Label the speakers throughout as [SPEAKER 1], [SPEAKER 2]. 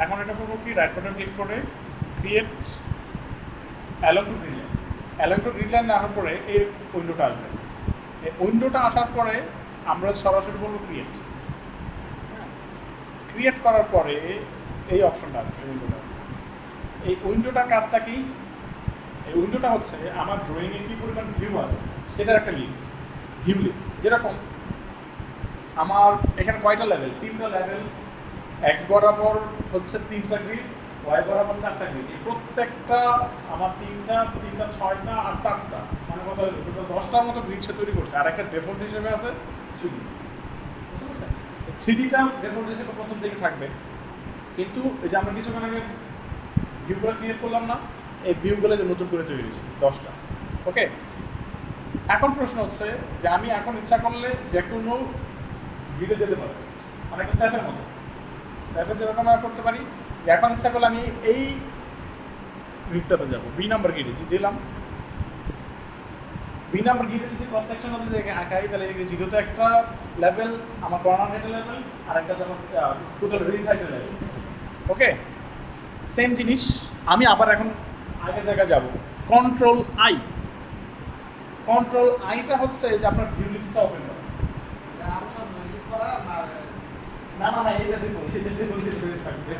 [SPEAKER 1] এখন এটা করবো কি, রাইট বাটন ক্লিক করে create allow to grid line. Allow to grid line আসার পরে এই উইন্ডোটা আসবে। এই উইন্ডোটা আসার পরে আমরা সরাসরি বলবো ক্রিয়েট। ক্রিয়েট করার পরে এই অপশনটা আসবে উইন্ডোটা। এই উইন্ডোটার কাজটা কি? এই উইন্ডোটা হচ্ছে আমার ড্রয়িংয়ে কী পরিমাণ ভিউ আছে সেটার একটা লিস্ট, ভিউ লিস্ট। যেরকম আমার এখানে কয়টা লেভেল, 3টা লেভেল, এক্স বরাবর হচ্ছে 3টা গ্রিড, ওয়াই বরাবর 4টা গ্রিড। এই প্রত্যেকটা আমার 3টা 6টা আর 4টা, মানে কত হলো টোটাল 10টার মতো গ্রিড সে তৈরি করছে। আর একটা ডিফল্ট হিসেবে আছে 3D, বুঝতে পারছেন? 3Dটা ডিফল্ট হিসেবে প্রথম দিকে থাকবে, কিন্তু এই যে আমরা কিছুক্ষণ আগে ভিউগুলো ক্রিয়েট করলাম না, এই ভিউগুলো যে নতুন করে তৈরি হয়েছে 10টা। ওকে, এখন প্রশ্ন হচ্ছে যে আমি এখন ইচ্ছা করলে যে কোনো গ্রিডে যেতে পারবো, মানে একটা স্যাপের মতো। স্যাপে যেরকম আমরা করতে পারি যে এখন ইচ্ছা করলে আমি এই গ্রিডটাতে যাবো, বি নাম্বার গ্রিডে যদি দিলাম, বি নাম্বার গ্রিডে যদি ক্রস সেকশন যদি আঁকাই, তাহলে জিরোতে একটা লেভেল আমার কর্নার হেডের লেভেল, আর একটা যেমন টোটাল রিলিজ হাইটের লেভেল। ওকে, সেম জিনিস আমি আবার এখন আগের জায়গায় যাব, কন্ট্রোল আই। কন্ট্রোল আইটা হচ্ছে যে আপনার ভিউ লিস্টটা ওপেন করা। না না না, এটা ডিফল্ট, এটা ডিফল্ট হিসেবে থাকবে।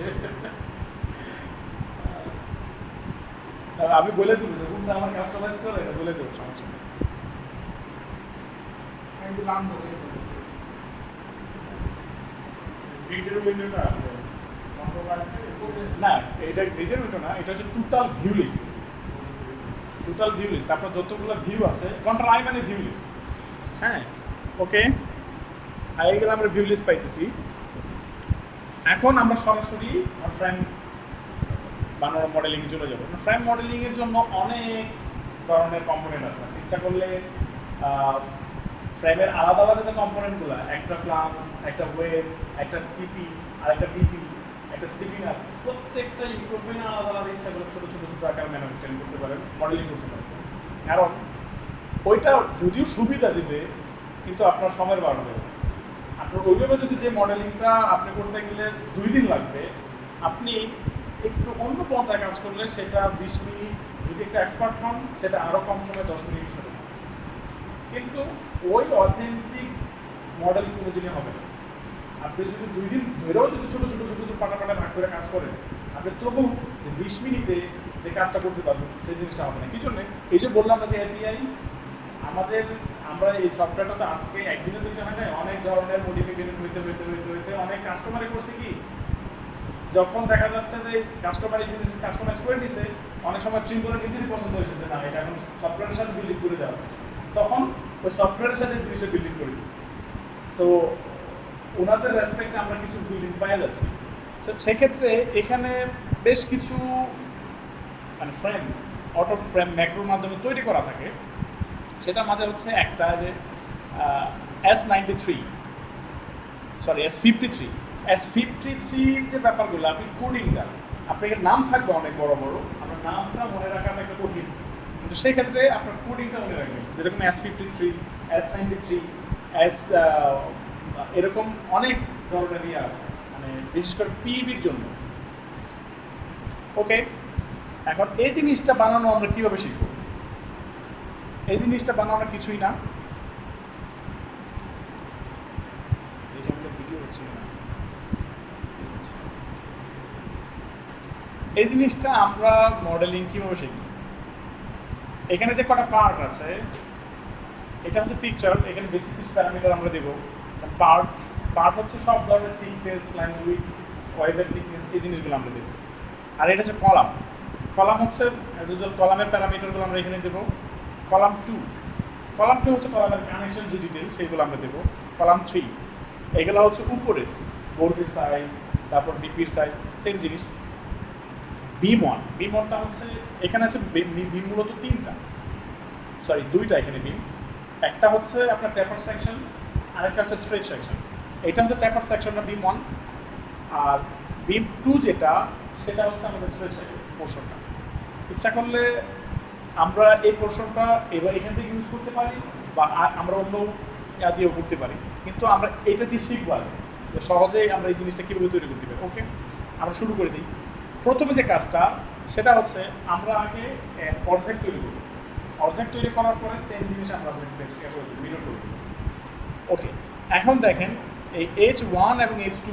[SPEAKER 1] আমি বলে দেবো যে কোনটা আমার কাস্টমাইজ করে, এটা বলে দেবো, সমস্যা নেই। গ্রিডের উইন্ডোটা আসবে না, এটা গ্রিডের উইন্ডো না, এটা হচ্ছে total view list. Total view list আপনার যতগুলো ভিউ আছে, কন্ট্রোল আই মানে ভিউ লিস্ট। হ্যাঁ, ওকে, আই গেলে আমরা ভিউ লিস্ট পাইতেছি। এখন আমরা সরাসরি ফ্রেম বানানোর মডেলিংয়ে চলে যাবো। ফ্রেম মডেলিংয়ের জন্য অনেক ধরনের কম্পোনেন্ট আছে। ইচ্ছা করলে ফ্রেমের আলাদা আলাদা যে কম্পোনেন্টগুলো, একটা ফ্লান্স, একটা ওয়েব, একটা পিপি, আর একটা পিপি, একটা স্টিপিনার, প্রত্যেকটা ইকুইপমেন্ট আলাদা আলাদা ইচ্ছা করে ছোটো ছোটো ছোটো আকার ম্যানুফ্যাকচারিং করতে পারেন, মডেলিং করতে পারেন। কারণ ওইটা যদিও সুবিধা দিবে, কিন্তু আপনার সময়ের বাড়বে। আপনার ওইভাবে যদি যে মডেলিংটা আপনি করতে গেলে 2 দিন লাগবে, আপনি একটু অন্য পন্থায় কাজ করলে সেটা 20 মিনিট, যদি একটা এক্সপার্ট হন সেটা আরও কম সময় 10 মিনিট চলে যাবে। কিন্তু ওই অথেন্টিক মডেল কোনো দিনই হবে না। আপনি যদি 2 দিন ধরেও যদি ছোটো ছোটো ছোটো ছোটো পাটা পাটা ভাগ করে কাজ করেন, আপনি তবু যে 20 মিনিটে যে কাজটা করতে পারবেন সেই জিনিসটা হবে না। কি জন্যে? এই যে বললাম না যে এপিআই আমরা এই সফটওয়্যারটা তো আজকে একদিনে তৈরি হয় না, অনেক ধরনের মডিফিকেশন হইতে হইতে হইতে হইতে অনেক কাস্টমারে করছে কি, যখন দেখা যাচ্ছে যে কাস্টমার এই জিনিস কাস্টমাইজ করে নিছে, অনেক সময় ট্রিম করে নিজেরই পছন্দ হয়েছে যে না এটা এখন সফটওয়্যারের সাথে বিল্ডিং করে দেওয়া, তখন ওই সফটওয়্যারের সাথে জিনিসটা বিল্ডিং করে দিচ্ছে। সো ওনাদের রেসপেক্টে আমরা কিছু বিল্ডিং পাওয়া যাচ্ছি। সেক্ষেত্রে এখানে বেশ কিছু মানে ফ্রেম, অটো ফ্রেম ম্যাক্রোর মাধ্যমে তৈরি করা থাকে। সেটার মাঝে হচ্ছে একটা যে S93, সরি S53, S53 যে ব্যাপারগুলো, আপনি কোডিংটা আপনাকে নাম থাকবে অনেক বড় বড়, আপনার নামটা মনে রাখাটা একটা কঠিন, কিন্তু সেই ক্ষেত্রে আপনার কোডিংটা মনে রাখবেন। যেরকম S53, S93, S এরকম অনেক ধরনের ইয়ে আছে, মানে বিশেষ করে পিবির জন্য। ওকে, এখন এই জিনিসটা বানানো আমরা কীভাবে শিখব? এই জিনিসটা বানানো কিছুই না, এই যে আমাদের ভিডিও হচ্ছে না, এই জিনিসটা আমরা মডেলিং কীভাবে শিখব? এখানে যে কটা পার্ট আছে, এটা হচ্ছে পিকচার, এখানে বেসিক কিছু প্যারামিটার আমরা দেবো। পার্ট হচ্ছে সব ধরনের থিকনেস, ফ্ল্যাঞ্জ উইডথ, ওয়েবের থিকনেস, এই জিনিসগুলো আমরা দেবো। আর এটা হচ্ছে কলাম। কলাম হচ্ছে কলামের প্যারামিটারগুলো আমরা এখানে দেবো। কলাম 2 হচ্ছে কলামের কানেকশন যে ডিটেলস, সেইগুলো আমরা দেবো। কলাম 3 এগুলো হচ্ছে উপরে বোল্টের সাইজ, তারপর বিপির সাইজ, সেম জিনিস। বিম1টা হচ্ছে এখানে আছে বিম মূলত 2টা এখানে বিম। একটা হচ্ছে আপনার ট্যাপার সেকশন, আরেকটা হচ্ছে স্ট্রেট সেকশন। এটা হচ্ছে ট্যাপার সেকশনটা বিম1, আর বিম2 যেটা, সেটা হচ্ছে আমাদের স্ট্রেট পোর্শনটা। ইচ্ছা করলে আমরা এই পোর্শনটা এবার এখান থেকে ইউজ করতে পারি, বা আমরা অন্য দিয়েও করতে পারি, কিন্তু আমরা এইটা দিয়ে শিখবো আগে যে সহজেই আমরা এই জিনিসটা কীভাবে তৈরি করতে পারি। ওকে, আমরা শুরু করে দিই। প্রথমে যে কাজটা সেটা হচ্ছে আমরা আগে অর্ধেক তৈরি করব। অর্ধেক তৈরি করার পরে সেম জিনিস আমরা মিরর করব। ওকে, এখন দেখেন এই H1 এবং H2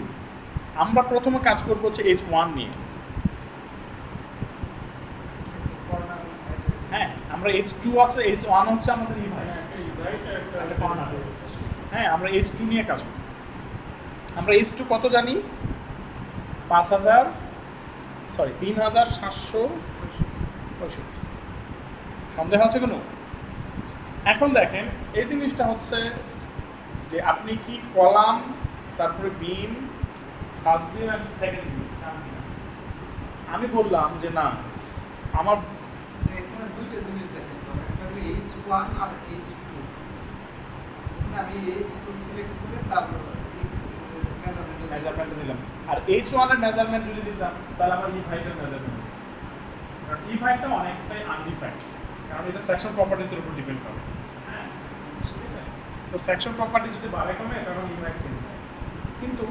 [SPEAKER 1] আমরা প্রথমে কাজ করবো হচ্ছে H1 নিয়ে। হ্যাঁ, আমরা H2 আছে, H1 হচ্ছে আমাদের হ্যাঁ, আমরা H2 নিয়ে কাজ করব। আমরা H2 কত জানি? 3765। সন্দেহ আছে কোনো? এখন দেখেন এই জিনিসটা হচ্ছে যে আপনি কি কলাম, তারপরে বিম, ফার্স্ট বিম আর সেকেন্ড বিম চান কিনা? আমি বললাম যে না, আমার
[SPEAKER 2] এখানে দুইটা জিনিস দেখেন, একটা হলো H1 আর H2। আমি H2 সিলেক্ট করে তারপর
[SPEAKER 1] মেজারমেন্ট দিলাম। আর H1 এর মেজারমেন্ট যদি দিতাম তাহলে আমার E5 এর মেজারমেন্ট, কারণ E5 টা অনেকটাই আনডিফাইন্ড, কারণ এটা সেকশন প্রপার্টিজের উপর ডিপেন্ড করে। হ্যাঁ, ঠিক আছে। তো সেকশন প্রপার্টি যদি বাড়ে কমে তখন E5 চেঞ্জ হয়। কিন্তু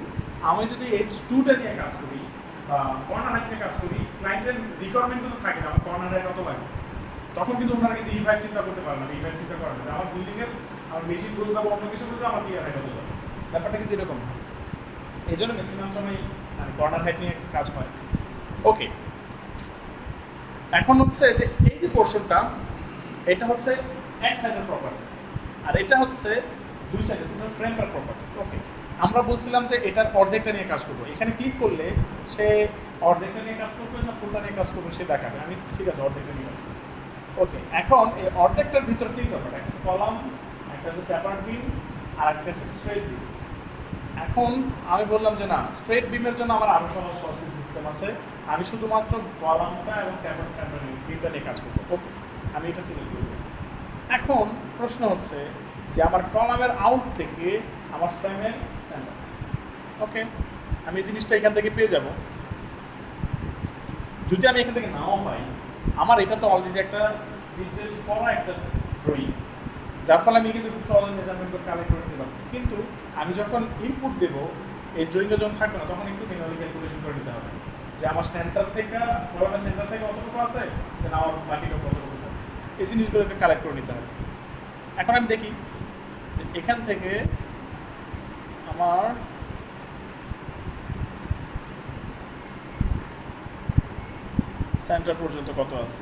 [SPEAKER 1] আমি যদি H2 টা নিয়ে কাজ করি বা কর্নার হাইট নিয়ে কাজ করি, ক্লায়েন্টের রিকোয়ারমেন্ট তো থাকে না আমার কর্নার হাইট কত লাগে, তখন কিন্তু ওনারা কিন্তু E5 চিন্তা করতে পারে না। E5 চিন্তা করে না আমার বিল্ডিংয়ের আমার মেশিন গুলো বা অন্য কিছু করলে আমার ক্লিয়ার হাইট হতে পারে। ব্যাপারটা কিন্তু এরকম না। এই জন্য ম্যাক্সিমাম সময় কর্নার হাইট নিয়ে কাজ হয়। ওকে, এখন হচ্ছে যে এই যে পোর্শনটা, এটা হচ্ছে এক সাইডের প্রপার্টিস আর এটা হচ্ছে দুই সাইডের ফ্রেমের প্রপার্টিস। ওকে, আমরা বলছিলাম যে এটার অর্ধেকটা নিয়ে কাজ করবো। এখানে ক্লিক করলে সে অর্ধেকটা নিয়ে কাজ করবে না ফুলটা নিয়ে কাজ করবে সে দেখাবে। আমি ঠিক আছে অর্ধেকটা নিয়ে কাজ করবো। ওকে, এখন এই অর্ধেকটার ভিতরে তিন ব্যাপার, একটা হচ্ছে কলাম, একটা হচ্ছে ট্যাপার্ড বিম আর একটা হচ্ছে স্ট্রেট বিম। এখন আমি বললাম যে না, স্ট্রেট বিমের জন্য আমার আরও সহজ সিস্টেম আছে, আমি শুধুমাত্র কলামটা এবং ট্যাপার্ড বিমটা নিয়ে কাজ করবো। ওকে, আমি এটা সিলেক্ট করবো। এখন প্রশ্ন হচ্ছে যে আমার কলামের আউট থেকে আমার ফ্রেমের সেন্টার। ওকে, আমি এই জিনিসটা এখান থেকে পেয়ে যাব। যদি আমি এখান থেকে নাও পাই, আমার এটা তো অলরেডি একটা ডিটেল করা একটা ড্রয়িং, যার ফলে আমি কিন্তু খুব সহজে মেজারমেন্ট করে কালেক্ট করে নিতে পারছি। কিন্তু আমি যখন ইনপুট দেবো, এই ড্রয়িংটা যখন থাকবে না, তখন একটু ম্যানুয়ালি ক্যালকুলেশন করে নিতে হবে যে আমার সেন্টার থেকে কলামের সেন্টার থেকে কতটুকু আছে, দেন আমার বাকিটা কতটুকু থাকে, এই জিনিসগুলোকে কালেক্ট করে নিতে হবে। এখন আমি দেখি যে এখান থেকে আমার সেন্টার পর্যন্ত কত আছে।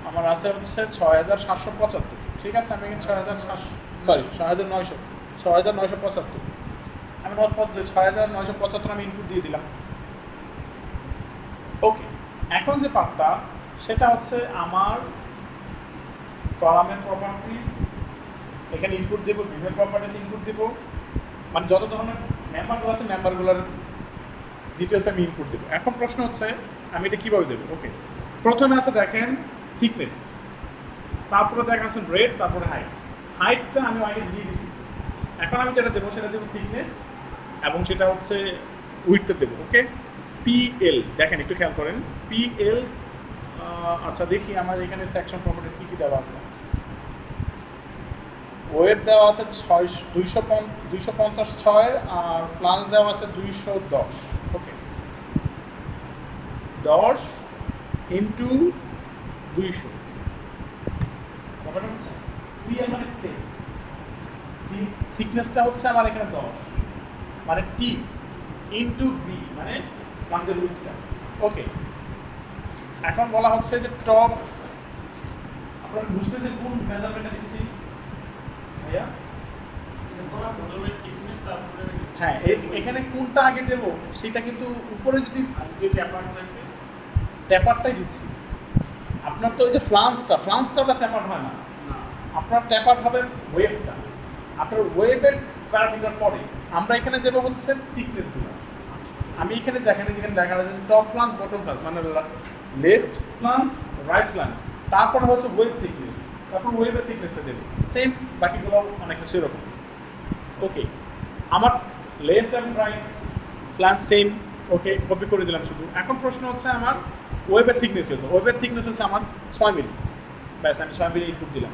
[SPEAKER 1] আমার আছে হচ্ছে 6775। ঠিক আছে, আমি 6975 আমি নোট পদ 6975 আমি ইনপুট দিয়ে দিলাম। ওকে, এখন যে পার্টটা সেটা হচ্ছে আমার কলামের প্রপার্টিস, এখানে ইনপুট দেবো, বিমের প্রপার্টিস ইনপুট দেবো, মানে যত ধরনের মেম্বারগুলো আছে মেম্বারগুলোর ডিটেলস আমি ইনপুট দেবো। এখন প্রশ্ন হচ্ছে আমি এটা কীভাবে দেবো। ওকে, প্রথমে আছে দেখেন থিকনেস, তারপরে দেখা যাচ্ছে ব্রেড, তারপরে হাইট। হাইটটা আমি আগে দিয়ে দিছি, এখন আমি যেটা দেবো সেটা দেবো থিকনেস এবং সেটা হচ্ছে উইডথে দেবো। ওকে, PL দেখেন একটু খেয়াল করেন, PL। আচ্ছা দেখি আমার এখানে সেকশন প্রপার্টিস কী কী দেওয়া আছে। ওয়েট দেওয়া আছে 256 আর ফ্লান্স দেওয়া আছে 210। ওকে, 10 ইন্টু 200 থিকনেসটা হচ্ছে আমার এখানে 10, মানে T ইন্টু B মানে ফ্লান্সের উইডথটা। ওকে, এখন বলা হচ্ছে যে টপ, আপনারা বুঝতে যে কোন মেজারমেন্টটা দিচ্ছি ভাইয়া? হ্যাঁ, এখানে কোনটা আগে দেব সেটা কিন্তু উপরে যদি ট্যাপারটাই দিচ্ছি। আপনার তো ওই যে ফ্লান্সটা ট্যাপার হয় না, আপনার ট্যাপার হবে ওয়েবটা। আপনার ওয়েবের প্যারামিটার পরে আমরা এখানে দেবো হচ্ছে থিকনেসগুলো। আমি এখানে যেখানে দেখা যাচ্ছে টপ ফ্লান্স, বটম ফ্লান্স, মানে লেফট ফ্লান্স, রাইট ফ্লান্স, তারপরে হচ্ছে ওয়েব থিকনেস, তারপর ওয়েবের থিকনেসটা দেবো। সেম বাকিগুলো অনেকটা সেরকম। ওকে, আমার লেফট এবং রাইট ফ্লান্স সেম। ওকে, কপি করে দিলাম শুধু। এখন প্রশ্ন হচ্ছে আমার ওয়েবের থিকনেস কত? ওয়েবের থিকনেস হচ্ছে আমার 6 মিলি। ব্যাস আমি 6 মিলি ইনপুট দিলাম।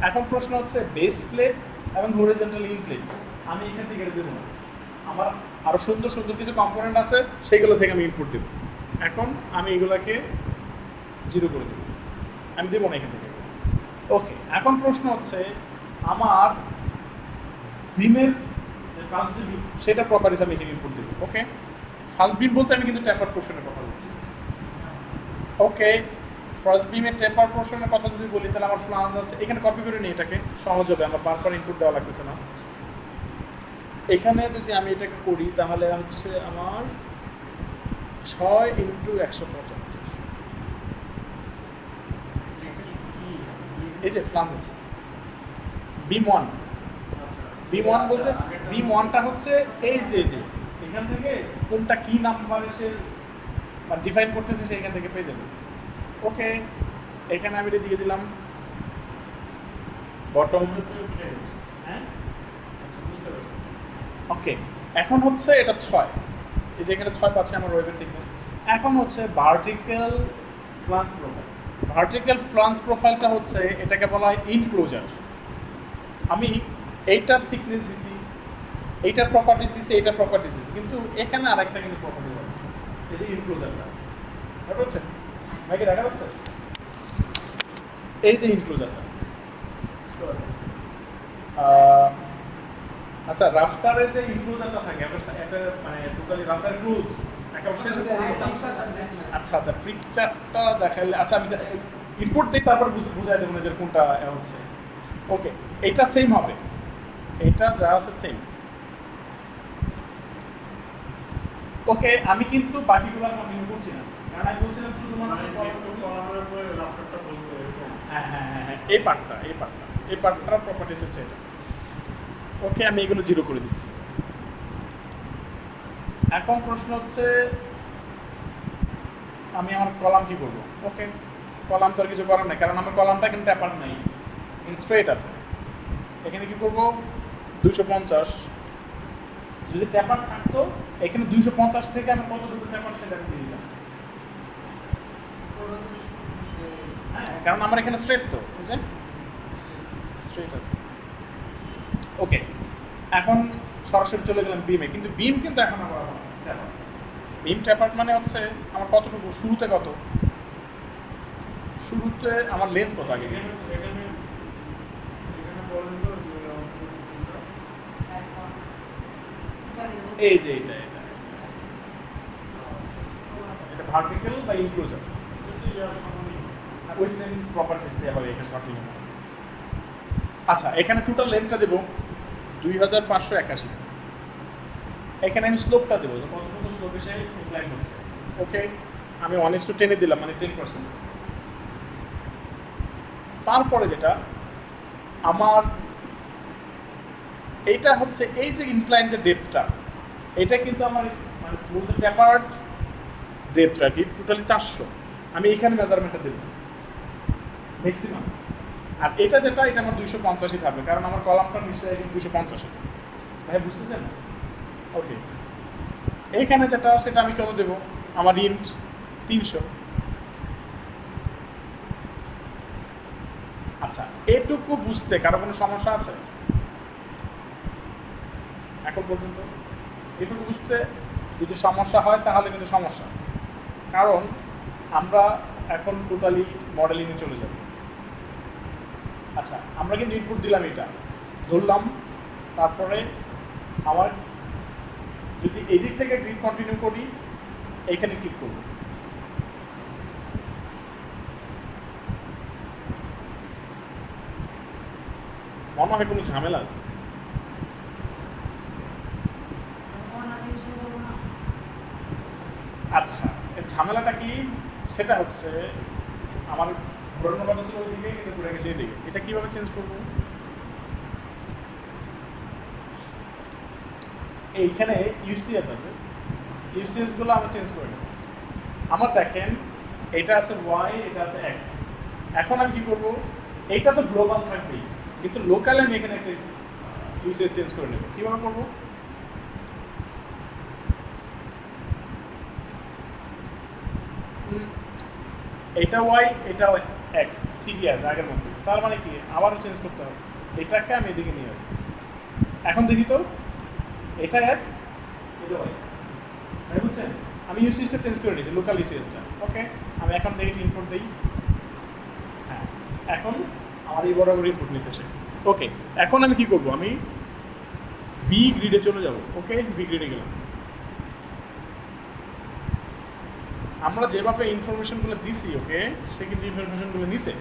[SPEAKER 1] এখন প্রশ্ন হচ্ছে বেস প্লেট এবং হরিজন্টাল ইন প্লেট আমি এখান থেকে দেবো না, আমার আরও সুন্দর সুন্দর কিছু কম্পোনেন্ট আছে সেইগুলো থেকে আমি ইনপুট দেবো। এখন আমি এগুলোকে 0 করে দেবো, আমি দেবো না এখান থেকে। ওকে, এখন প্রশ্ন হচ্ছে আমার বিমের ফার্স্ট বিম সেটা প্রপার্টিস আমি এখানে ইনপুট দেবো। ওকে, ফার্স্ট বিম বলতে আমি কিন্তু ট্যাপার পোর্শনের কথা বলছি। ওকে, ফার্স্ট বিমের টেম্পার পোর্শনের কথা যদি বলি তাহলে আমার ফ্লাঞ্জ আছে, এখানে কপি করে নিই, এটাকে সহজ হবে, আমার বারবার ইনপুট দেওয়া লাগতেছে না। এখানে যদি আমি এটাকে করি তাহলে হচ্ছে আমার 6 × 175, এই যে ফ্লাঞ্জের বিম 1। বিম 1 বলতে বিম 1টা হচ্ছে এই যে এখান থেকে কোনটা কি নাম্বার এসে বা ডিফাইন করতেছে সেইখান থেকে পেয়ে যাবে। ওকে, এখানে আমি এটা দিয়ে দিলাম বটম। হ্যাঁ, ওকে, এখন হচ্ছে এটা 6, এই যে এখানে 6 পাচ্ছে আমার ওয়েবের থিকনেস। এখন হচ্ছে vertical flange profile. Vertical flange প্রোফাইলটা হচ্ছে এটাকে বলা হয় ইনক্লোজার। আমি এইটার থিকনেস দিছি, এইটার প্রপার্টিস দিছি, এইটার প্রপার্টিস দিছি, কিন্তু এখানে আরেকটা কিন্তু প্রপার্টিস আছে, এই যে ইনক্লোজারটা, দেখা যাচ্ছে নাকি? দেখা যাচ্ছে এই যে ইনক্লোজারটা। আচ্ছা, রাফটারের যে ইনক্লোজারটা থাকে এটা মানে টোটালি রাফটার ক্লোজ একেবারে শেষে। আচ্ছা আচ্ছা, পিকচারটা দেখাইলে আচ্ছা আমি ইনপুট দিই, তারপর বুঝাই দেবো না যে কোনটা হচ্ছে। ওকে, এটা সেম হবে, এটা যা আছে সেম। ওকে, আমি কিন্তু বাকিগুলো কন্টিনিউ করছি না, কারণ আমি বলছিলাম শুধুমাত্র হ্যাঁ হ্যাঁ হ্যাঁ হ্যাঁ এই পার্টটার প্রপার্টিস হচ্ছে এটা। ওকে, আমি এগুলো 0 করে দিচ্ছি। এখন প্রশ্ন হচ্ছে আমি আমার কলাম কি করব? ওকে, কলাম তো আর কিছু করার নাই, কারণ আমার কলামটা কিন্তু ট্যাপার নাই, স্ট্রেট আছে। এখানে কি করব? 250। যদি ট্যাপার থাকতো এখানে 250 থেকে আমি কতটুকু ট্যাপার সেটা দিয়ে দিতাম। হ্যাঁ, কারণ আমার এখানে স্ট্রেট তো, বুঝছেন, স্ট্রেট আছে। ওকে, এখন সরাসরি চলে গেলাম বিমে, কিন্তু বিম কিন্তু এখন আমার ট্যাপার। বিম ট্যাপার মানে হচ্ছে আমার কতটুকু, শুরুতে কত, শুরুতে আমার লেন্থ কত আগে, এই যে এটা এটা এটা ভার্টিক্যাল বা ইনক্লোজার, ওই সেম প্রপার্টিস দেওয়া হবে এখানে কন্টিনিউ। আচ্ছা, এখানে টোটাল লেন্থটা দেবো 2581। এখানে আমি স্লোপটা দেবো, কতটুকু স্লোপ এসে ইনক্লাইন হচ্ছে। ওকে, আমি 1:10 দিলাম, মানে 10%। তারপরে যেটা আমার এইটা হচ্ছে এই যে ইনক্লাইন যে ডেপথটা, এটা কিন্তু আমার মানে বলতে ট্যাপার্ড ডেপথটা কি টোটালি 400, আমি এখানে মেজারমেন্টটা দেবো ম্যাক্সিমাম। আর এটা যেটা, এটা আমার 250ই থাকবে, কারণ আমার কলামটা নিশ্চয়ই 250। ভাই বুঝতেছেন? ওকে, এইখানে যেটা সেটা আমি কত দেবো, আমার ইন্ট 300। আচ্ছা, এটুকু বুঝতে কারো কোনো সমস্যা আছে এখন পর্যন্ত? এটুকু বুঝতে যদি সমস্যা হয় তাহলে কিন্তু সমস্যা, কারণ আমরা এখন টোটালি মডেলিংয়ে চলে যাব। আচ্ছা, আমরা কিন্তু ইনপুট দিলাম, এটা ধরলাম, তারপরে আমার যদি এদিক থেকে গ্রিড কন্টিনিউ করি, এইখানে ক্লিক করব, মনে হয় কোনো ঝামেলা আছে। আচ্ছা, এর ঝামেলাটা কি? সেটা হচ্ছে আমার ঘোরানো কথা ছিল ওইদিকে, কিন্তু ঘুরে গেছে এদিকে। এটা কীভাবে চেঞ্জ করবো? এইখানে ইউসিএস আছে, ইউসিএসগুলো আমরা চেঞ্জ করে নেব। আমার দেখেন এটা আছে ওয়াই, এটা আছে এক্স। এখন আমি কী করবো? এইটা তো গ্লোবাল থাকবেই, কিন্তু লোকালে আমি এখানে একটা ইউসিএস চেঞ্জ করে নেব। কীভাবে করবো? এটা ওয়াই, এটা এক্স ঠিকই আছে আগের মতো, তার মানে কি আবারও চেঞ্জ করতে হবে, এটাকে আমি এদিকে নিয়ে যাবো। এখন দেখি তো এটা এক্স এটা ওয়াই, তাই বুঝছেন? আমি ইউসিএসটা চেঞ্জ করে নিয়েছি, লোকাল ইউসিএসটা। ওকে, আমি এখন দেখি ইনপুট দিই। হ্যাঁ, এখন আমার এই বরাবর ইনপুট নিচ্ছে সে। ওকে, এখন আমি কি করব, আমি বি গ্রিডে চলে যাব। ওকে, বি গ্রিডে গেলাম। আমরা যেভাবে ইনফরমেশনগুলো দিছি ওকে, সে কিন্তু ইনফরমেশনগুলো নিছে।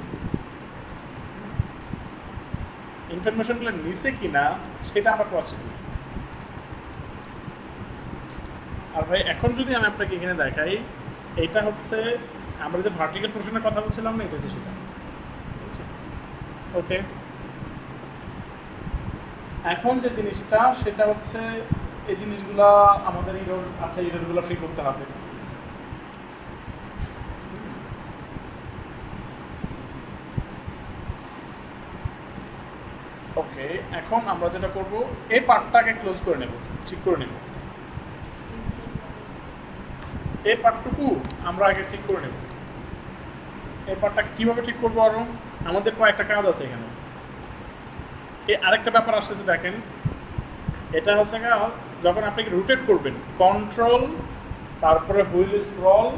[SPEAKER 1] ইনফরমেশনগুলো নিছে কি না সেটা আমরা পাচ্ছি না। আর ভাই এখন যদি আমি আপনাকে এখানে দেখাই, এটা হচ্ছে আমরা যে ভার্টিক্যাল পোর্শনের কথা বলছিলাম না, এটা হচ্ছে সেটা। ওকে, এখন যে জিনিসটা সেটা হচ্ছে এই জিনিসগুলা আমাদের এরর আছে, এররগুলো ফ্রি করতে হবে। ওকে, এখন আমরা যেটা করব এই পার্টটাকে ক্লোজ করে নেব, ঠিক করে নেব। এই পার্টটুকু আমরা আগে ঠিক করে নেব। এই পার্টটাকে কীভাবে ঠিক করবো, আরও আমাদের কয়েকটা কাজ আছে এখানে। এই আরেকটা ব্যাপার আসতেছে দেখেন, এটা হচ্ছে যখন আপনি রোটেট করবেন, কন্ট্রোল তারপরে হুইল স্ক্রল,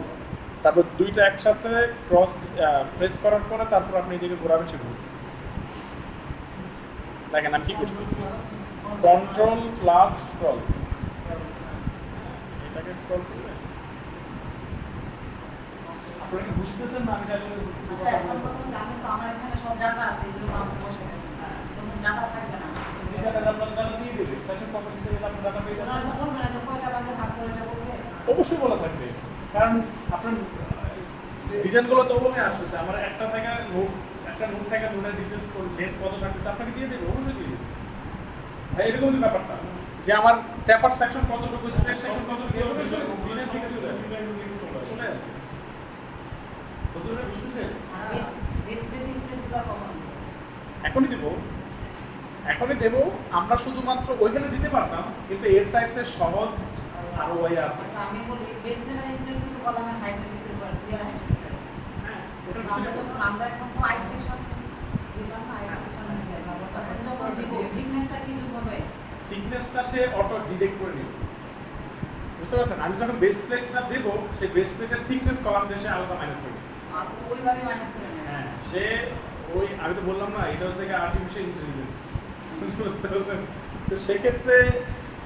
[SPEAKER 1] তারপর দুইটা একসাথে ক্রস প্রেস করার পরে তারপর আপনি এদিকে ঘোরাবেন সেগুলো। দেখেন আমি কি করছি, কন্ট্রোল প্লাস স্ক্রল, এটাকে স্ক্রল করলে আপনারা কি বুঝতেছেন না? আমি
[SPEAKER 3] আচ্ছা, এখন কথা জানি তো আমার এখানে সব ডাটা আছে, এই জন্য আমি বসে গেছি। তখন ডাটা থাকবে না। কয়টা ভাগে ভাগ করে এটা বলবে?
[SPEAKER 1] অবশ্যই বলা থাকবে, কারণ আপনার ডিজাইনগুলো তো ওভাবে আসতেছে। আমার একটা থেকে নোট, একটা নোট থেকে নোটের ডিটেলস লেন্থ কত থাকতেছে আপনাকে দিয়ে দেবে, অবশ্যই দিয়ে দেবে। ভাই এরকম ব্যাপারটা যে আমার ট্যাপার সেকশন কতটুকু, স্ট্রেট সেকশন কতটুকু, ডিজাইন থেকে চলে আসবে। বুঝতেছেন? এখনই দেবো, এখনই দেবো। আমরা শুধুমাত্র ওইখানে দিতে পারতাম, কিন্তু এর চাইতে সহজ আরো ওই আছে।
[SPEAKER 3] আচ্ছা, আমি বলি বেসমেন্ট হাইটের কিন্তু কলামের হাইটের ভিতরে ক্লিয়ার হাইটের।
[SPEAKER 1] হ্যাঁ, ওটা
[SPEAKER 3] আমরা যখন আমরা এখন তো আই সেকশন দিলাম না, আই সেকশন আছে। তখন যখন দিব থিকনেসটা কি যোগ হবে?
[SPEAKER 1] থিকনেসটা সে অটো ডিটেক্ট করে নেবে। বুঝতে পারছেন? আমি যখন বেস প্লেটটা দেবো, সেই বেস প্লেটের থিকনেস কলাম দিয়ে সে আলাদা মাইনাস করবে।
[SPEAKER 3] আর ওইভাবে মাইনাস করে নেবে।
[SPEAKER 1] হ্যাঁ, সে ওই আমি তো বললাম না, এটা হচ্ছে আর্টিফিশিয়াল ইন্টেলিজেন্স। বুঝতে পারছেন? তো সেক্ষেত্রে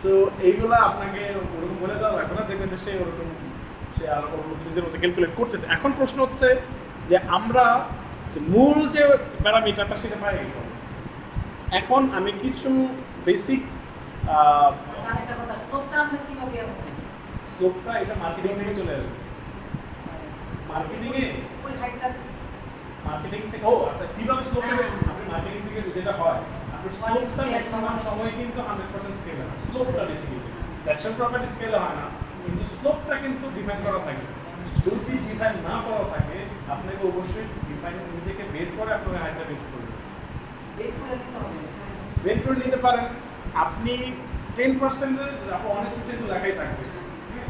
[SPEAKER 1] তো এইগুলা আপনাকে ওরকম বলে দেওয়া লাগবে না, দেখবেন যে সে ওরকম সে আর নিজের মতো ক্যালকুলেট করতেছে। এখন প্রশ্ন হচ্ছে যে আমরা যে মূল যে প্যারামিটারটা সেটা পাই গেছি। এখন আমি কিছু বেসিক
[SPEAKER 3] আচ্ছা, আরেকটা কথা, স্কোপটা আমরা কিভাবে বের করব?
[SPEAKER 1] স্লোপটা এটা মার্কেটিং থেকে চলে আসবে। মার্কেটিংয়ে
[SPEAKER 3] ওই হাইটটা
[SPEAKER 1] মার্কেটিং থেকে আচ্ছা কিভাবে স্লোপ নেবেন আপনি? মার্কেটিং থেকে যেটা হয় আপনি স্লোপটা ম্যাক্সিমাম সময় কিন্তু 100% স্কেল হয়, স্লোপটা বেসিক্যালি সেকশন প্রপার্টি স্কেল হয় না, কিন্তু স্লোপটা কিন্তু ডিফাইন করা থাকে। যদি ডিফাইন না করা থাকে আপনাকে অবশ্যই ডিফাইন নিজেকে বের করে আপনাকে হাইটটা বেস করবেন।
[SPEAKER 3] বের করে নিতে হবে।
[SPEAKER 1] বের করে নিতে পারেন আপনি 10%-এর আপনার অনেস্টি কিন্তু লেখাই থাকবে,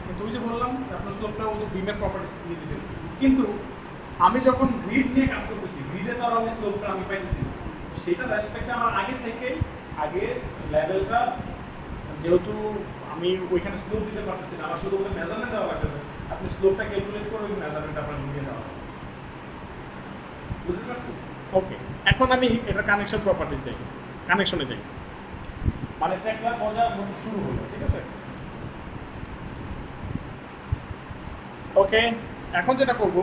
[SPEAKER 1] কিন্তু ওই যে বললাম আপনার স্লোপটা ওই যে বিমের প্রপার্টিস দিয়ে দিবেন। কিন্তু আমি যখন গ্রিড নিয়ে কাজ করতেছি, গ্রিডে তো আর আমি স্লোপটা আমি পাইতেছি না, সেটা রেসপেক্টে আমার আগে থেকেই আগে লেভেলটা, যেহেতু আমি ওইখানে স্লোপ দিতে পারতেছি না, আমার শুধু ওদের মেজারমেন্ট দেওয়া লাগতেছে, আপনি স্লোপটা ক্যালকুলেট করে ওই মেজারমেন্ট আপনার লিখে দেওয়া হবে। বুঝতে পারছেন? ওকে, এখন আমি এটা কানেকশন প্রপার্টিস দেখি, কানেকশনে যাই, মানে ট্র্যাকটা মজার মতো শুরু হলো। ঠিক আছে, ওকে। এখন যেটা করব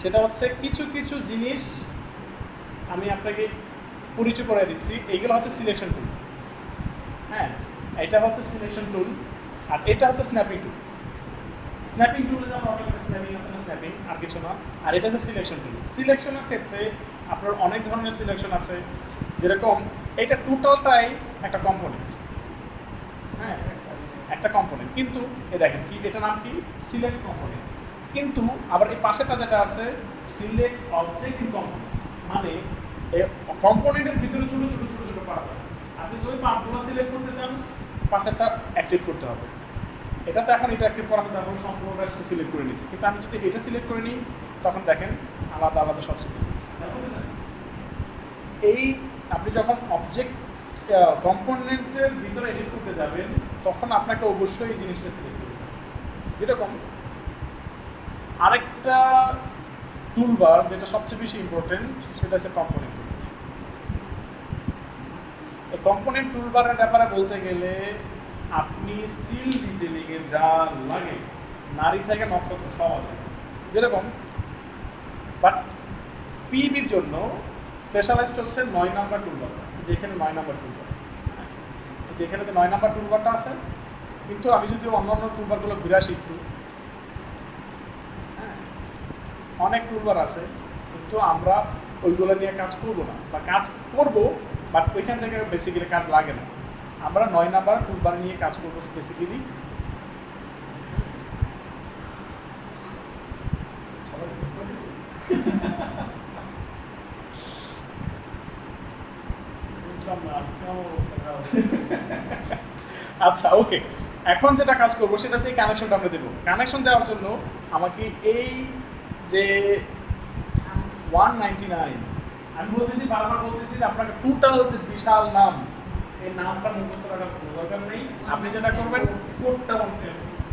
[SPEAKER 1] সেটা হচ্ছে কিছু কিছু জিনিস আমি আপনাকে পরিচয় করে দিচ্ছি। এইগুলো হচ্ছে সিলেকশন টুল। হ্যাঁ, এটা হচ্ছে সিলেকশন টুল, আর এটা হচ্ছে স্ন্যাপিং টুল। স্ন্যাপিং টুলে যেমন অটোমেটিক স্ন্যাপিং আছে না, স্ন্যাপিং আর কিছু না। আর এটা হচ্ছে সিলেকশন টুল। সিলেকশনের ক্ষেত্রে আপনার অনেক ধরনের সিলেকশন আছে, যেরকম এটা টোটালটাই একটা কম্পোনেন্ট। হ্যাঁ, একটা কম্পোনেন্ট, কিন্তু এ দেখেন কি, এটা নাম কি, সিলেক্ট কম্পোনেন্ট। কিন্তু আবার এই পাশেটা যেটা আছে সিলেক্ট অবজেক্ট ইন কম্পোনেন্ট, মানে এই কম্পোনেন্টের ভিতরে ছোট ছোট ছোট ছোট পার্ট আছে। আপনি যদি পার্টগুলো সিলেক্ট করতে চান পাশেরটা অ্যাক্টিভ করতে হবে। এটা তো এখন এটা অ্যাক্টিভ করা হতে হবে, সম্পূর্ণটা সিলেক্ট করে নিচ্ছি। কিন্তু আমি যদি এটা সিলেক্ট করে নিই তখন দেখেন আলাদা আলাদা সব সিলেক্ট। এই আপনি যখন অবজেক্ট কম্পোনেন্টের ভিতরে এডিট করতে যাবেন তখন আপনাকে অবশ্যই এই জিনিসটা সিলেক্ট করতে হবে। যেরকম আরেকটা টুলবার যেটা সবচেয়ে বেশি ইম্পর্টেন্ট সেটা হচ্ছে কম্পোনেন্ট টুলবার। এই কম্পোনেন্ট টুলবারের ব্যাপারে বলতে গেলে আপনি স্টিল ডিটেলিংয়ে যা লাগে নারী থেকে নক্ষত্র সব আছে। যেরকম বাট পিবির জন্য স্পেশালাইজড হচ্ছে 9 নাম্বার টুলবার, যেখানে 9 নাম্বার টুলবার, যেখানে 9 নাম্বার টুলবারটা আছে। কিন্তু আমি যদি অন্যান্য টুলবারগুলো ঘুরে আসি একটু, অনেক টুলবার আছে কিন্তু আমরা ওইগুলো নিয়ে কাজ করব না, বা কাজ করব বাট ওইখান থেকে বেসিক্যালি কাজ লাগে না। আমরা 9 নাম্বার টুলবার নিয়ে কাজ করবো বেসিক্যালি। আচ্ছা ওকে, এখন যেটা কাজ করবো সেটা হচ্ছে এই কানেকশনটা আমরা দেবো। কানেকশন দেওয়ার জন্য আমাকে এই যে 199, আমি বলতেছি বারবার বলতেছি যে আপনাকে টোটাল যে বিশাল নাম, এই নামটা মুখস্থ রাখার কোনো দরকার নেই। আপনি যেটা করবেন কোডটা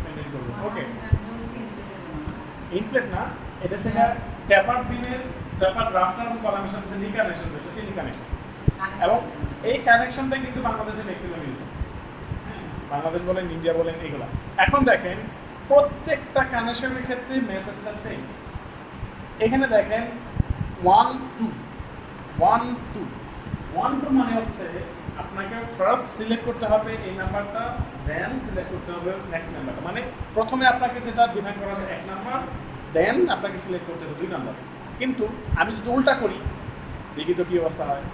[SPEAKER 1] মেনটেন করবেন। ওকে, ইনপ্লেট না, এটা সেটা ট্যাপার পিনের ট্যাপার রাফটার এবং কলামের সাথে যে লি কানেকশন রয়েছে সেই লি কানেকশন, এবং এই কানেকশনটা কিন্তু বাংলাদেশে ম্যাক্সিমাম ইউজ হয়। বাংলাদেশ বলেন, ইন্ডিয়া বলেন, এইগুলা। এখন দেখেন প্রত্যেকটা কানেকশনের ক্ষেত্রে মেসেজটা সেম। এখানে দেখেন 1 2 1 2 1 2 মানে হচ্ছে আপনাকে ফার্স্ট সিলেক্ট করতে হবে এই নাম্বারটা, দেন সিলেক্ট করতে হবে নেক্সট নাম্বারটা। মানে প্রথমে আপনাকে যেটা ডিফাইন করা আছে 1 নাম্বার, দেন আপনাকে সিলেক্ট করতে হবে 2 নাম্বার। কিন্তু আমি যদি উল্টা করি দেখি তো কি অবস্থা হয়।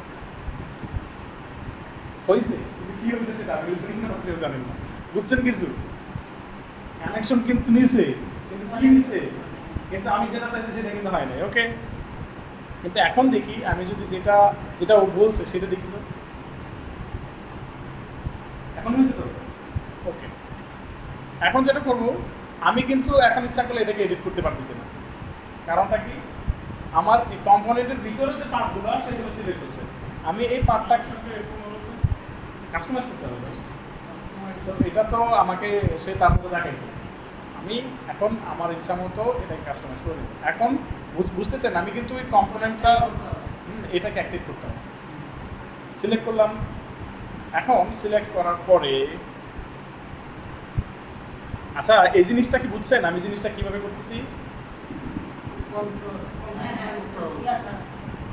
[SPEAKER 1] হয়েছে কিন্তু কি হয়েছে সেটা আপনি কেউ জানেন না, বুঝছেন কিছু? কানেকশন কিন্তু নিছে, কিন্তু কি নিছে, কিন্তু আমি যেটা চাইছি সেটা কিন্তু হয় নাই। ওকে, কিন্তু এখন দেখি আমি যদি যেটা যেটা ও বলছে সেটা দেখি তো এখন হয়েছে তো। ওকে, এখন যেটা করবো আমি কিন্তু এখন ইচ্ছা করলে এটাকে এডিট করতে পারতেছি না। কারণটা কি, আমার এই কম্পোনেন্টের ভিতরে যে পার্টগুলো সেগুলো সিলেক্ট হচ্ছে। আমি এই পার্টটা কাস্টমাইজ করতে হবে। এটা তো আমাকে সে তার মতো দেখাইছে, আমি এখন আমার ইচ্ছা মতো এটাকে কাস্টমাইজ করে দেবো। এখন বুঝতেছেন আমি কিন্তু এই কম্পোনেন্টটা এটাকে অ্যাক্টিভ করতে হবে। সিলেক্ট করলাম। এখন সিলেক্ট করার পরে আচ্ছা এই জিনিসটা কি বুঝছেন আমি জিনিসটা কিভাবে করতেছি?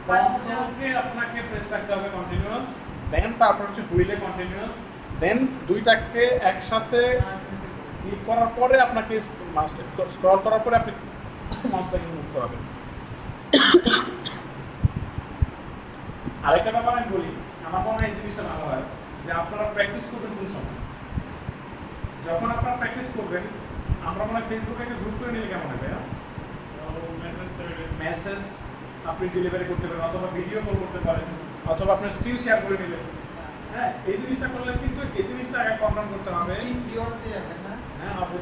[SPEAKER 1] কন্ট্রোলকে আপনাকে প্রেস রাখতে হবে কন্টিনিউয়াস, দেন তারপর হচ্ছে হুইলে কন্টিনিউয়াস, দেন দুইটাকে একসাথে ক্লিক করার পরে আপনাকে স্ক্রল করার পরে আপনি মাউসটাকে মুভ করাবেন। আরেকটা ব্যাপার আমি বলি, আমার মনে হয় এই জিনিসটা ভালো হয় যে আপনারা প্র্যাকটিস করবেন কোন সময়। যখন আপনারা প্র্যাকটিস করবেন, আমরা মনে হয় ফেসবুকে একটা গ্রুপ করে নিলে কেমন হবে? মেসেজ আপনি ডেলিভারি করতে পারেন, অথবা ভিডিও কল করতে পারেন, অথবা আপনার স্ক্রিন শেয়ার করে নিলেন। হ্যাঁ, এই জিনিসটা করলে কিন্তু এই জিনিসটা আগে কনফার্ম করতে হবে। হ্যাঁ আপনি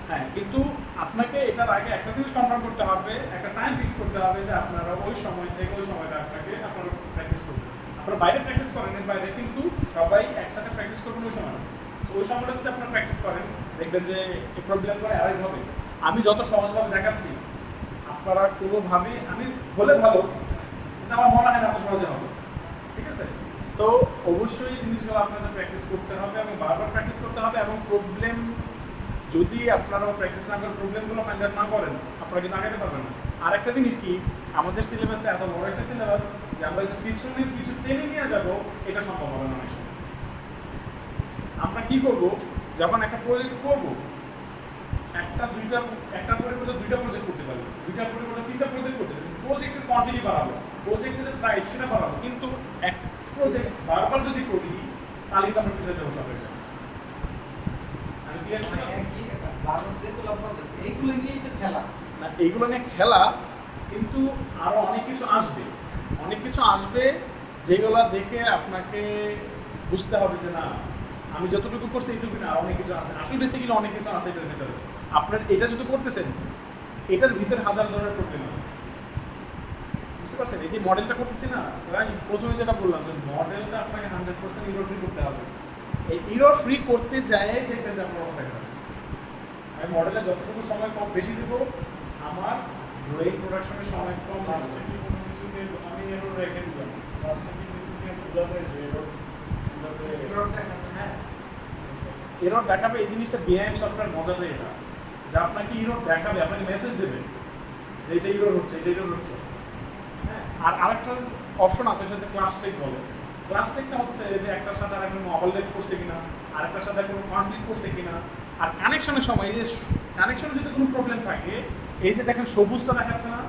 [SPEAKER 1] হ্যাঁ, কিন্তু আপনাকে এটার আগে একটা জিনিস কনফার্ম করতে হবে, একটা টাইম ফিক্স করতে হবে যে আপনারা ওই সময় থেকে ওই সময়টা আপনাকে আপনারা প্র্যাকটিস করবেন। আপনারা বাইরে প্র্যাকটিস করেন, এর বাইরে কিন্তু সবাই একসাথে প্র্যাকটিস করবেন ওই সময়। তো ওই সময়টা যদি আপনারা প্র্যাকটিস করেন দেখবেন যে এই প্রবলেমগুলো অ্যারাইজ হবে। আমি যত সহজভাবে দেখাচ্ছি আপনারা কোনোভাবে, আমি বলে ভালো কিন্তু আমার মনে হয় না এত সহজে হবে। ঠিক আছে, সো অবশ্যই জিনিসগুলো আপনাদের প্র্যাকটিস করতে হবে এবং বারবার প্র্যাকটিস করতে হবে। এবং প্রবলেম যদি আপনারা প্র্যাকটিস না করেন, প্রবলেমগুলো ফাইন্ড আউট না করেন, আপনারা কিন্তু আগাতে পারবেন না। আর একটা জিনিস কি, আমাদের সিলেবাসটা এত বড় একটা সিলেবাস যে আমরা যে পিছনে কিছু টেনে নিয়ে যাব এটা সম্ভব হবে না অনেক সময়। আমরা কি করব, যখন একটা প্রজেক্ট করব, একটা পরিবর্তে দুইটা প্রজেক্ট করতে পারবো, দুইটা পরিবর্তে তিনটা প্রজেক্ট করতে পারবো, প্রজেক্টের কোয়ান্টিটি বাড়াবো, প্রজেক্টের যে প্রাইস সেটা বাড়াবো। কিন্তু এক প্রজেক্ট বারবার যদি করি তাহলে কিন্তু আমরা পিছনে যাবো সবাই। এইগুলো নিয়ে খেলা, কিন্তু আরো অনেক কিছু আসবে, অনেক কিছু আসবে যেগুলো দেখে আপনাকে বুঝতে হবে যে না আমি যতটুকু করছি এইটুকু না, আর অনেক কিছু আছে। আসলে বেসিক্যালি অনেক কিছু আছে এটার ভিতরে। আপনার এটা যদি করতেছেন এটার ভিতরে হাজার ধরনের প্রবলেম আছে। বুঝতে পারছেন? এই যে মডেলটা করতেছি না, আমি প্রথমে যেটা বললাম যে মডেলটা আপনাকে 100% ইরর ফ্রি করতে হবে। এই ইরর ফ্রি করতে যায় দেখবেন যে আপনার অবস্থা খারাপ। আমি মডেলে যতটুকু সময় কম বেশি দেবো, আমার ব্রেক প্রোডাকশনের সময় কম
[SPEAKER 4] লাস্টে কি কোনো কিছু দিয়ে আমি এরর রেখে দিলাম, লাস্টে কি কিছু দিয়ে বোঝা যায় যে এরর
[SPEAKER 2] এরর দেখাবে, হ্যাঁ।
[SPEAKER 1] এরর দেখাবে। এই জিনিসটা বিআইএম সফটওয়্যার মজাটাই এটা, যে আপনাকে ইরর দেখাবে, আপনাকে মেসেজ দেবে যে এটা ইরর হচ্ছে, এটা ইরর হচ্ছে। হ্যাঁ, আর আরেকটা অপশন আছে সেটা ক্লাস চেক বলে। ক্লাস চেকটা হচ্ছে যে একটার সাথে আরেকটা ওভারল্যাপ করছে কিনা, আরেকটার সাথে কোনো কনফ্লিক্ট করছে কিনা। আর কানেকশনের সময় এই যে কানেকশনে যদি কোনো প্রবলেম থাকে, এই যে দেখেন সবুজটা দেখাচ্ছে না,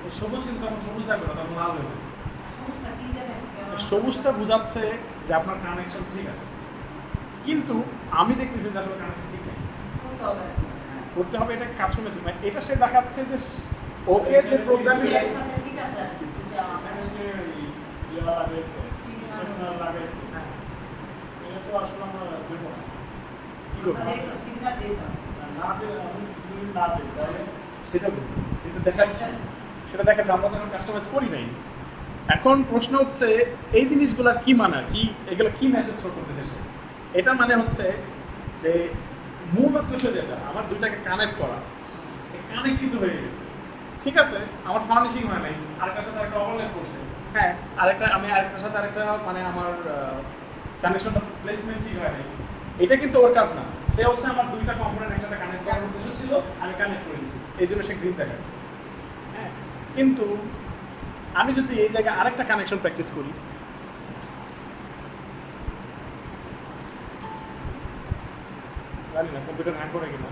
[SPEAKER 1] এই সবুজ কিন্তু তখন সবুজ থাকবে না, তখন লাল হয়ে যাবে।
[SPEAKER 3] সমস্যা কি দেখাচ্ছে?
[SPEAKER 1] এই সবুজটা বোঝাচ্ছে যে আপনার কানেকশন ঠিক আছে, কিন্তু আমি দেখতেছি যে আসলে কানেকশন ঠিক নেই।
[SPEAKER 3] করতে হবে।
[SPEAKER 1] করতে হবে, এটা কাস্টমাইজ। মানে এটা সে দেখাচ্ছে যে ওকে যে প্রোগ্রামিং
[SPEAKER 3] এর সাথে ঠিক আছে আর কি, এটা আমার
[SPEAKER 4] ইয়া লাগাইছে, সিগন্যাল লাগাইছে,
[SPEAKER 1] হ্যাঁ,
[SPEAKER 4] এটা তো আসলে আমরা দেবো না।
[SPEAKER 1] কি করবো
[SPEAKER 3] দেই তো সিগন্যাল দেই তো।
[SPEAKER 4] না দিলে আমি যদি না দিই তাহলে
[SPEAKER 1] সেটা বলবো, সেটা দেখাচ্ছে, সেটা দেখাচ্ছে। আমরা তো এখন কাস্টমাইজ করি নাই। এখন প্রশ্ন হচ্ছে এই জিনিসগুলোর কি মানে, কি এগুলো কি মেসেজ থ্রো করতে চাইছে? এটা মানে হচ্ছে যে মূল উদ্দেশ্য যেটা আমার দুইটাকে কানেক্ট করা, কানেক্ট কিন্তু হয়ে গেছে, ঠিক আছে। আমার ফার্নিশিং হয় নাই, আরেকটার সাথে একটা ওভারল্যাপ করছে, হ্যাঁ, আরেকটা আমি আরেকটার সাথে আরেকটা মানে আমার কানেকশনটা প্লেসমেন্ট ঠিক হয় নাই, এটা কিন্তু ওর কাজ না। সে হচ্ছে আমার দুইটা কম্পোনেন্ট একসাথে কানেক্ট করার উদ্দেশ্য ছিল, আমি কানেক্ট করে দিয়েছি, এই জন্য সে গ্রিন দেখাচ্ছে। হ্যাঁ, কিন্তু আমি যদি এই জায়গায় আরেকটা কানেকশন প্র্যাকটিস করি, জানি না কম্পিউটার হ্যাং করে কিনা,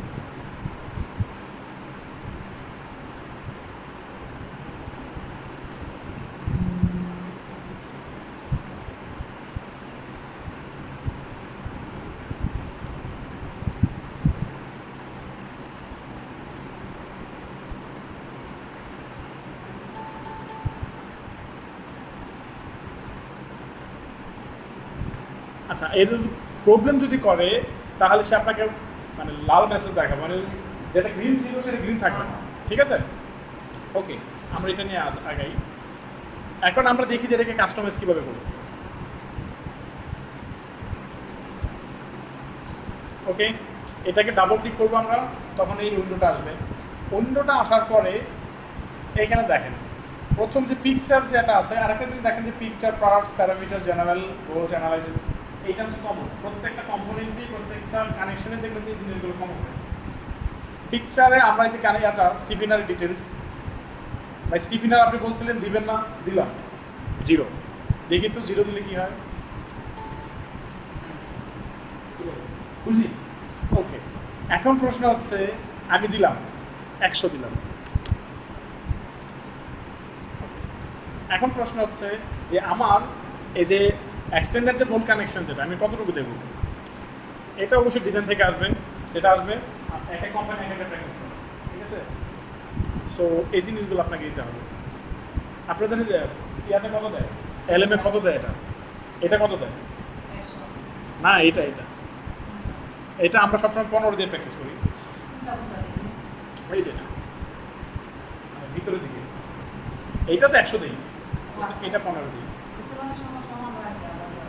[SPEAKER 1] আচ্ছা, এর প্রবলেম যদি করে তাহলে সে আপনাকে মানে লাল মেসেজ দেখাবে, মানে যেটা গ্রিন ছিল সেটা গ্রিন থাকবে না, ঠিক আছে। ওকে, আমরা এটা নিয়ে আগাই। এখন আমরা দেখি যে এটাকে কাস্টমাইজ কীভাবে করব। ওকে, এটাকে ডাবল ক্লিক করবো আমরা, তখন এই উইন্ডোটা আসবে। উইন্ডোটা আসার পরে এইখানে দেখেন প্রথম যে পিকচার যেটা আছে, আরেকটা জিনিস দেখেন যে পিকচার, প্রোডাক্টস, প্যারামিটার, জেনারেল, রোজ অ্যানালাইসিস, এইটা হচ্ছে কমন। প্রত্যেকটা কম্পোনেন্টই প্রত্যেকটা কানেকশনে দেখবেন যে এই জিনিসগুলো কমন হয়। পিকচারে আমরা এই যে এটা স্টিফিনার ডিটেলস, বা স্টিফিনার আপনি বলছিলেন দিবেন না, দিলাম 0। দেখি তো 0 দিলে কি হয়, বুঝি। ওকে, এখন প্রশ্ন হচ্ছে আমি দিলাম 100 দিলাম। এখন প্রশ্ন হচ্ছে যে আমার এই যে এক্সটেন্ডেড যে বোল্ট কানেকশন যেটা আমি কতটুকু দেবো, এটা অবশ্যই ডিজাইন থেকে আসবে, সেটা আসবে এক এক কোম্পানি এক একটা প্র্যাকটিস করে, ঠিক আছে। সো এই জিনিসগুলো আপনাকে দিতে হবে। আপনাদের ইয়াতে কত দেয়, এলএমএ কত দেয়, এটা কত দেয়?
[SPEAKER 3] 100
[SPEAKER 1] না, এটা এটা এটা আমরা সবসময় 15 দিয়ে প্র্যাকটিস করি।
[SPEAKER 3] কোনটা কোনটা দেখি?
[SPEAKER 1] এই যেটা ভিতরের দিকে, এইটা তো 100 দিই, এটা 15 দিই।
[SPEAKER 3] ভিতরের সমস্যা আমার আর কি আলাদা।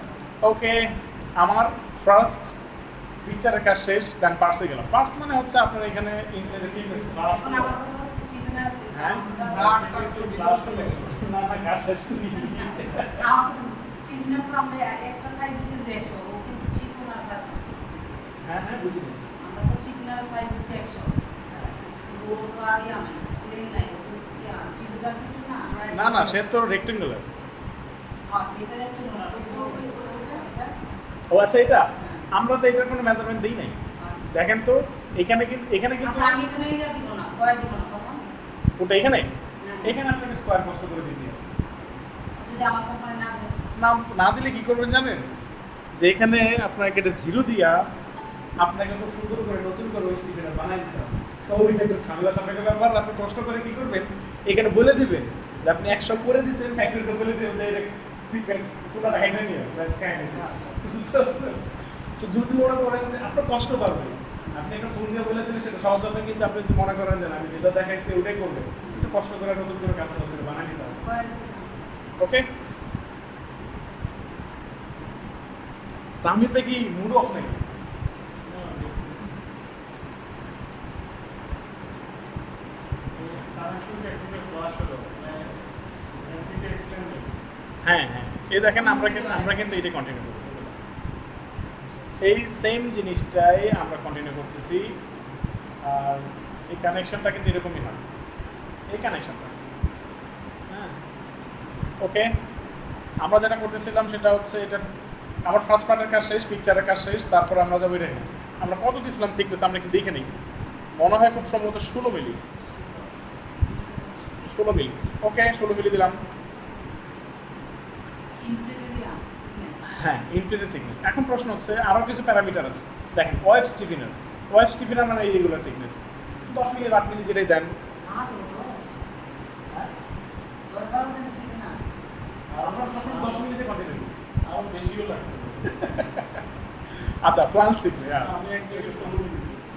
[SPEAKER 1] ওকে, আমার ফার্স্ট পিকচারের কাজ শেষ, দেন পার্সে গেলাম। পার্স মানে হচ্ছে আপনার এখানে
[SPEAKER 3] এখন আমার কথা হচ্ছে চিকনার
[SPEAKER 1] হ্যাঁ? না না, কাজ শেষ নেই।
[SPEAKER 3] চিকনার তো আমরা একটা সাইড দিছি 100, ও কিন্তু চিকনার কাজ করছে।
[SPEAKER 1] হ্যাঁ হ্যাঁ, বুঝলি।
[SPEAKER 3] আমরা তো চিকনার সাইড দিছি 100, কিন্তু ও তো আর ইয়া নাই, প্লেন নাই, ও তো ইয়া চিকনার কিছু না।
[SPEAKER 1] না না, সে তো রেক্টেঙ্গুলার।
[SPEAKER 3] আচ্ছা, এটা একটু না, তো ওইটা এটা।
[SPEAKER 1] ও আচ্ছা, এটা আমরা তো এটার কোনো মেজারমেন্ট দিই নাই। দেখেন তো এখানে কিন্তু
[SPEAKER 3] আচ্ছা, আমি এখানে ইয়া দিব না, স্কয়ার দিব না তখন।
[SPEAKER 1] ওটা এখানে
[SPEAKER 3] হ্যাঁ।
[SPEAKER 1] এখানে আপনাকে স্কোয়ার কষ্ট করে দিতে হবে।
[SPEAKER 3] যদি আমার কোম্পানি না দেয়,
[SPEAKER 1] না দিলে কি করবেন জানেন, যে এখানে আপনাকে এটা 0 দিয়া আপনাকে খুব সুন্দর করে নতুন করে ওই স্টিকার বানাই দিতে হবে। সো ওইটা একটা ঝামেলা সাপেক্ষ ব্যাপার। আপনি কষ্ট করে কি করবেন, এখানে বলে দিবেন যে আপনি 100 করে দিয়েছেন, ফ্যাক্টরিতে বলে দিবেন যে এটা ঠিক পুরো হাইড্রা নিয়ে দ্যাটস কাইন্ড অফ সো যদি ওরা করেন যে আপনার কষ্ট পারবে, আপনি একটা ফোন দিয়ে বলে দিলে সেটা সহজ হবে, কিন্তু আপনি যদি মনে করেন যে না, আমি যেটা দেখাইছি ওটাই করবে, একটু কষ্ট করে নতুন করে কাজ করে বানাই নিতে হবে। ওকে, তামিল কি মুড অফ নাকি? হ্যাঁ হ্যাঁ, এই দেখেন আমরা কিন্তু এটাই কন্টিনিউ করব, এই সেম জিনিসটাই আমরা কন্টিনিউ করতেছি। আর এই কানেকশনটা কিন্তু এরকমই হয়, এই কানেকশনটা। হ্যাঁ, ওকে, আমরা যেটা করতেছিলাম সেটা হচ্ছে এটা আমার ফার্স্ট পার্টের কাজ শেষ, পিকচারের কাজ শেষ, তারপর আমরা যাবো এটা। আমরা কত দিয়েছিলাম থিকনেস আমরা কি দেখে নিই, মনে হয় খুব সম্ভবত 16 মিলি। 16 মিলি, ওকে 16 মিলি দিলাম। হ্যাঁ, ইনক্লুডেড থিকনেস। এখন প্রশ্ন হচ্ছে আরও কিছু প্যারামিটার আছে। দেখেন ওয়েব স্টিফেনার মানে এই রেগুলার থিকনেস 10 মিলি 8 মিলি যেটাই দেন। আর আমরা সবসময় 10 মিলিতে কন্টিনিউ করি,
[SPEAKER 4] আরো বেশিও লাগবে।
[SPEAKER 1] আচ্ছা প্লান্স থিকনেস,
[SPEAKER 4] আমি একটু 16 মিনিট দিচ্ছি।